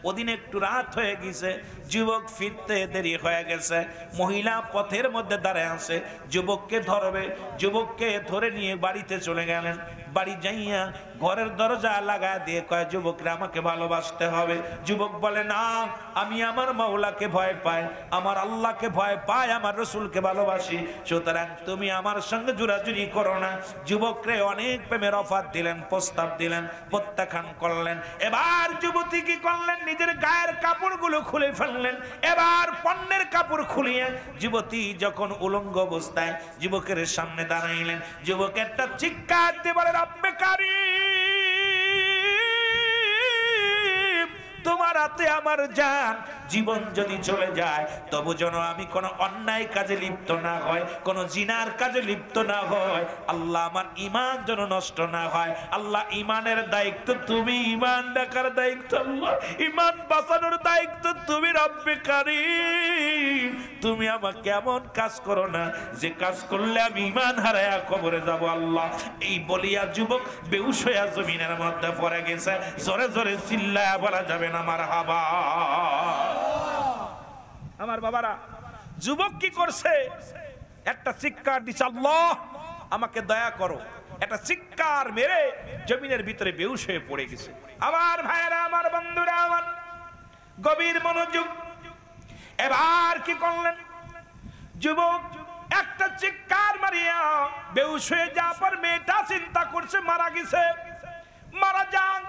ওদিন একটু রাত হয়ে গেছে যুবক ফিরতে দেরি হয়ে গেছে মহিলা পথের মধ্যে দাঁড়ায় আছে যুবককে ধরবে যুবককে ধরে নিয়ে বাড়িতে চলে গেলেন বাড়ি যাইয়া ঘরের দরজা লাগা দিয়ে কয় যুবকরা আমাকে ভালোবাসতে হবে। যুবক বলে না, আমি আমার মাওলাকে ভয় পাই, আমার আল্লাহকে ভয় পাই, আমার রসুলকে ভালোবাসি, সুতরাং তুমি আমার সঙ্গে জোরাজুরি করো না। যুবকরে অনেক প্রেমের অফার দিলেন, প্রস্তাব দিলেন, প্রত্যাখ্যান করলেন। এবার যুবতী কি করলেন? নিজের গায়ের কাপড়গুলো খুলে ফেললেন। এবার পণ্যের কাপড় খুলিয়ে যুবতী যখন উলঙ্গ অবস্থায় যুবকের সামনে দাঁড়াইলেন, যুবক একটা চিৎকার দিয়ে বলে, রব্বে কারীম, তোমার হাতে আমার জান, জীবন যদি চলে যায় তবু যেন আমি কোনো অন্যায় কাজে লিপ্ত না হয়, কোনো জিনার কাজে লিপ্ত না হয়। আল্লাহ, আমার ঈমান যেন নষ্ট না হয়। আল্লাহ, ঈমানের দায়িত্ব তুমি, ঈমান রাখার দায়িত্ব আল্লাহ, ঈমান বাঁচানোর দায়িত্ব তুমি। রব্বে কারীম, তুমি আমাকে এমন কাজ করো না যে কাজ করলে আমি ঈমান হারায়া কবরে যাব আল্লাহ। এই বলিয়া যুবক বেহুশ হইয়া জমিনের মধ্যে পড়ে গেছে। জোরে জোরে চিল্লায়া বলা যাবে না মারহাবা। আমার বাবারা, যুবক কি করছে? একটা চিৎকার দিচ্ছে, আল্লাহ আমাকে দয়া করো। একটা চিৎকার মেরে জমিনের ভিতরে বেহুশ হয়ে পড়ে গেছে। আমার ভাইরা, আমার বন্ধুরা, আমার গভীর মনোযোগ। এবার কি করলেন? যুবক একটা চিৎকার মারিয়া বেহুশ হয়ে যাওয়ার পর মেয়েটা চিন্তা করছে মারা গেছে, মারা যান।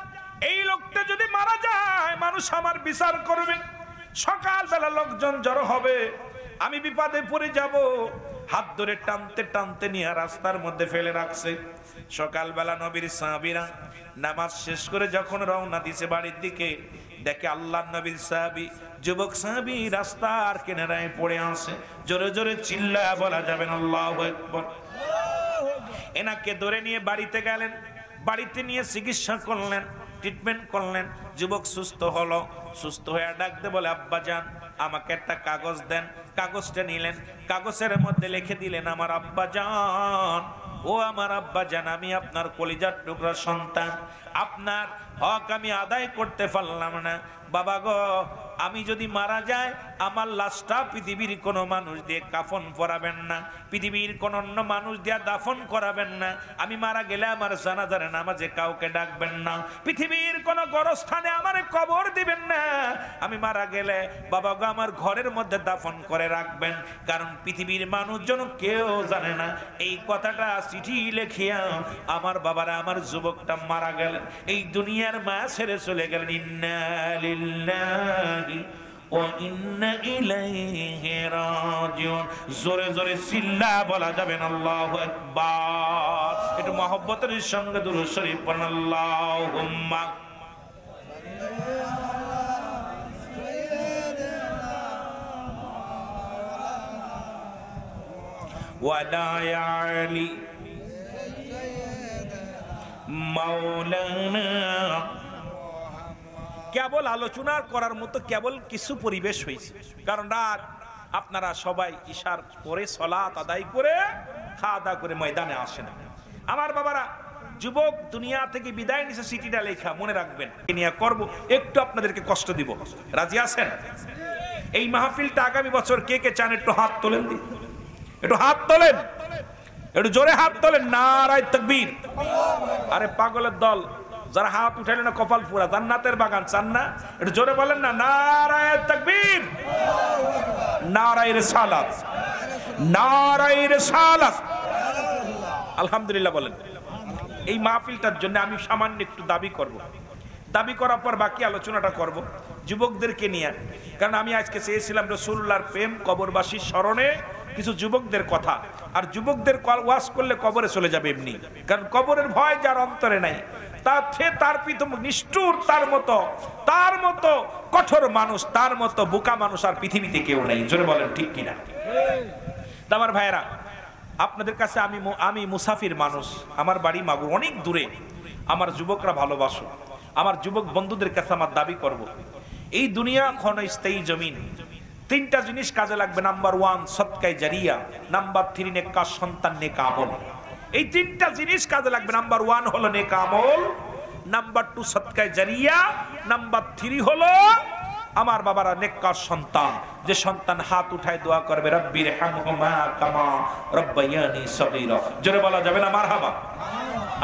এই লোকটা যদি মারা যায় মানুষ আমার বিচার করবে, সকালবেলা লোকজন জড়ো হবে, আমি বিপদে পড়ে যাব। হাত ধরে টানতে টানতে নিয়ে রাস্তার মধ্যে ফেলে রাখছে। সকালবেলা নবীর সাহাবীরা নামাজ শেষ করে যখন রওনা দিছে বাড়ির দিকে, দেখে আল্লাহর নবীর সাহাবী, যুবক সাহাবী রাস্তার কিনারায় পড়ে আছে। জোরে জোরে চিল্লায়া বলা যাবেন আল্লাহু আকবার। এনাকে ধরে নিয়ে বাড়িতে গেলেন, বাড়িতে নিয়ে চিকিৎসা করলেন, ট্রিটমেন্ট করলেন। যুবক সুস্থ হলো। সুস্থ হয়ে ডাকতে বলে, আব্বা জান আমাকে একটা কাগজ দেন। কাগজটা নিলেন, কাগজের মধ্যে লিখে দিলেন, আমার আব্বা জান, ও আমার আব্বা জান, আমি আপনার কলিজার টুকরা সন্তান, আপনার হক আমি আদায় করতে পারলাম না। বাবা গো, আমি যদি মারা যাই আমার লাশটা পৃথিবীর কোনো মানুষ দিয়ে কাফন পরাবেন না, পৃথিবীর কোন অন্য মানুষ দিয়ে দাফন করাবেন না। আমি মারা গেলে আমার জানাজার নামাজে কাউকে ডাকবেন না, পৃথিবীর কোন গোরস্থানে আমার কবর দিবেন না। আমি মারা গেলে বাবা গো আমার ঘরের মধ্যে দাফন করে রাখবেন, কারণ পৃথিবীর মানুষজন কেউ জানে না। এই কথাটা চিঠি লিখিয়া আমার বাবারা, আমার যুবকটা মারা গেলেন, এই দুনিয়ার মা ছেড়ে চলে গেলেন। ইন্না লিল্লাহি ওয়া ইন্না ইলাইহি রাজিউন। জোরে জোরে চিল্লা বলা যাবেন আল্লাহু আকবার। একটু মহব্বতের সঙ্গে দুরূদ শরীফ পড়ুন, আল্লাহুম্মা ওয়ালা আলি মাওলানা। কেবল আলোচনা করার মতো কেবল কিছু পরিবেশ হয়েছে, কারণ রাত আপনারা সবাই ইশার পরে সালাত আদায় করে খাওয়া দাওয়া করে ময়দানে আসেন। আমার বাবারা, যুবক দুনিয়া থেকে বিদায় নিছে, সিটিটা লেখা মনে রাখবেন। নিয়ে করব, একটু আপনাদেরকে কষ্ট দিব, রাজি আছেন? এই মাহফিলটা আগামী বছর কে কে চান একটু হাত তোলেন, একটু হাত তোলেন, একটু জোরে হাত তোলেন। নারায়ে তাকবীর। আরে পাগলের দল, যারা হাত উঠাইলে না কপাল পুরা, জান্নাতের বাগান চান না? একটু জোরে বলেন না, নারায়ে তাকবীর, নারায়ে রিসালাত, নারায়ে রিসালাত। আলহামদুলিল্লাহ বলেন। এই মাহফিলটার জন্য আমি সামান্য একটু দাবি করব, দাবি করার পর বাকি আলোচনাটা করব যুবকদেরকে নিয়ে। কারণ আমি আজকে চেয়েছিলাম রাসূলুল্লাহর প্রেম, কবরবাসীর স্মরণে কিছু যুবকদের কথা। আর যুবকদের ওয়াজ করলে কবরে চলে যাবে এমনি, কারণ কবরের ভয় যার অন্তরে নাই, তার প্রীতম নিষ্ঠুর, তার মতো কঠোর মানুষ, তার মতো বোকা মানুষ আর পৃথিবীতে কেউ নেই। জোরে বলেন ঠিক কিনা? আমার ভাইয়েরা, আপনাদের কাছে আমি মুসাফির মানুষ, আমার বাড়ি মাগুর, অনেক দূরে। আমার যুবকরা ভালোবাসো, আমার যুবক বন্ধুদের কাছে আমার দাবি করব, এই দুনিয়া ক্ষণস্থায়ী জমিন, তিনটা জিনিস কাজে লাগবে। নাম্বার 1 সদকায়ে জারিয়া, নাম্বার 3 নেক সন্তান, নেক আমল। এই তিনটা জিনিস কাজে লাগবে। নাম্বার 1 হলো নেক আমল, নাম্বার 2 সদকায়ে জারিয়া, নাম্বার 3 হলো আমার বাবারা নেক সন্তান। যে সন্তান হাত উঠায় দোয়া করবে, রব্বির হামহুমা কামা রব্বায়ানি সগীরা। জোরে বলা যাবে না মারহাবা?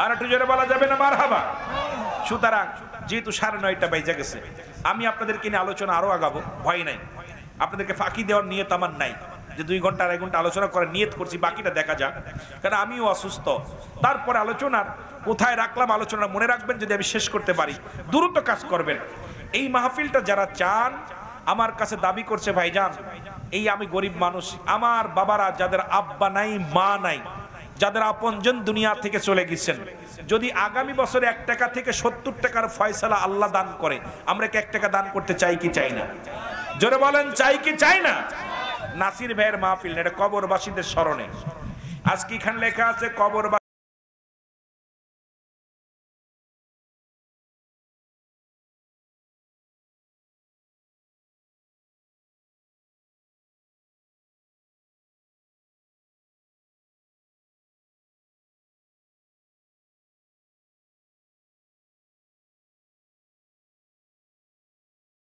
আর একটু জোরে বলা যাবে না মারহাবা? সুতরাং যেহেতু 9:30 বেজে গেছে, আমি আপনাদেরকে নিয়ে আলোচনা আরো আগাবো, ভয় নাই। আপনাদেরকে ফাঁকি দেওয়ার নিয়ত আমার নাই যে 2 ঘন্টা 2.5 ঘন্টা আলোচনা করে নিয়ত করছি, বাকিটা দেখা যাক। কারণ আমিও অসুস্থ। তারপরে আলোচনার কোথায় রাখলাম আলোচনা মনে রাখবেন, যদি আমি শেষ করতে পারি দ্রুত কাজ করবেন। এই মাহফিলটা যারা চান, আমার কাছে দাবি করছে ভাইজান, এই আমি গরিব মানুষ, আমার বাবারা যাদের আব্বা নাই মা নাই, যাদের আপনজন দুনিয়া থেকে চলে গেছেন, যদি আগামী বছরে 1 টাকা থেকে 70 টাকার ফয়সালা আল্লাহ দান করে, আমরা কি 1 টাকা দান করতে চাই কি চাই না? জোরে বলেন, চাই কি চাই না? নাসির ভাইয়ের মাহফিল, এটা কবরবাসীদের স্মরণে। আজকে এখানে লেখা আছে কবর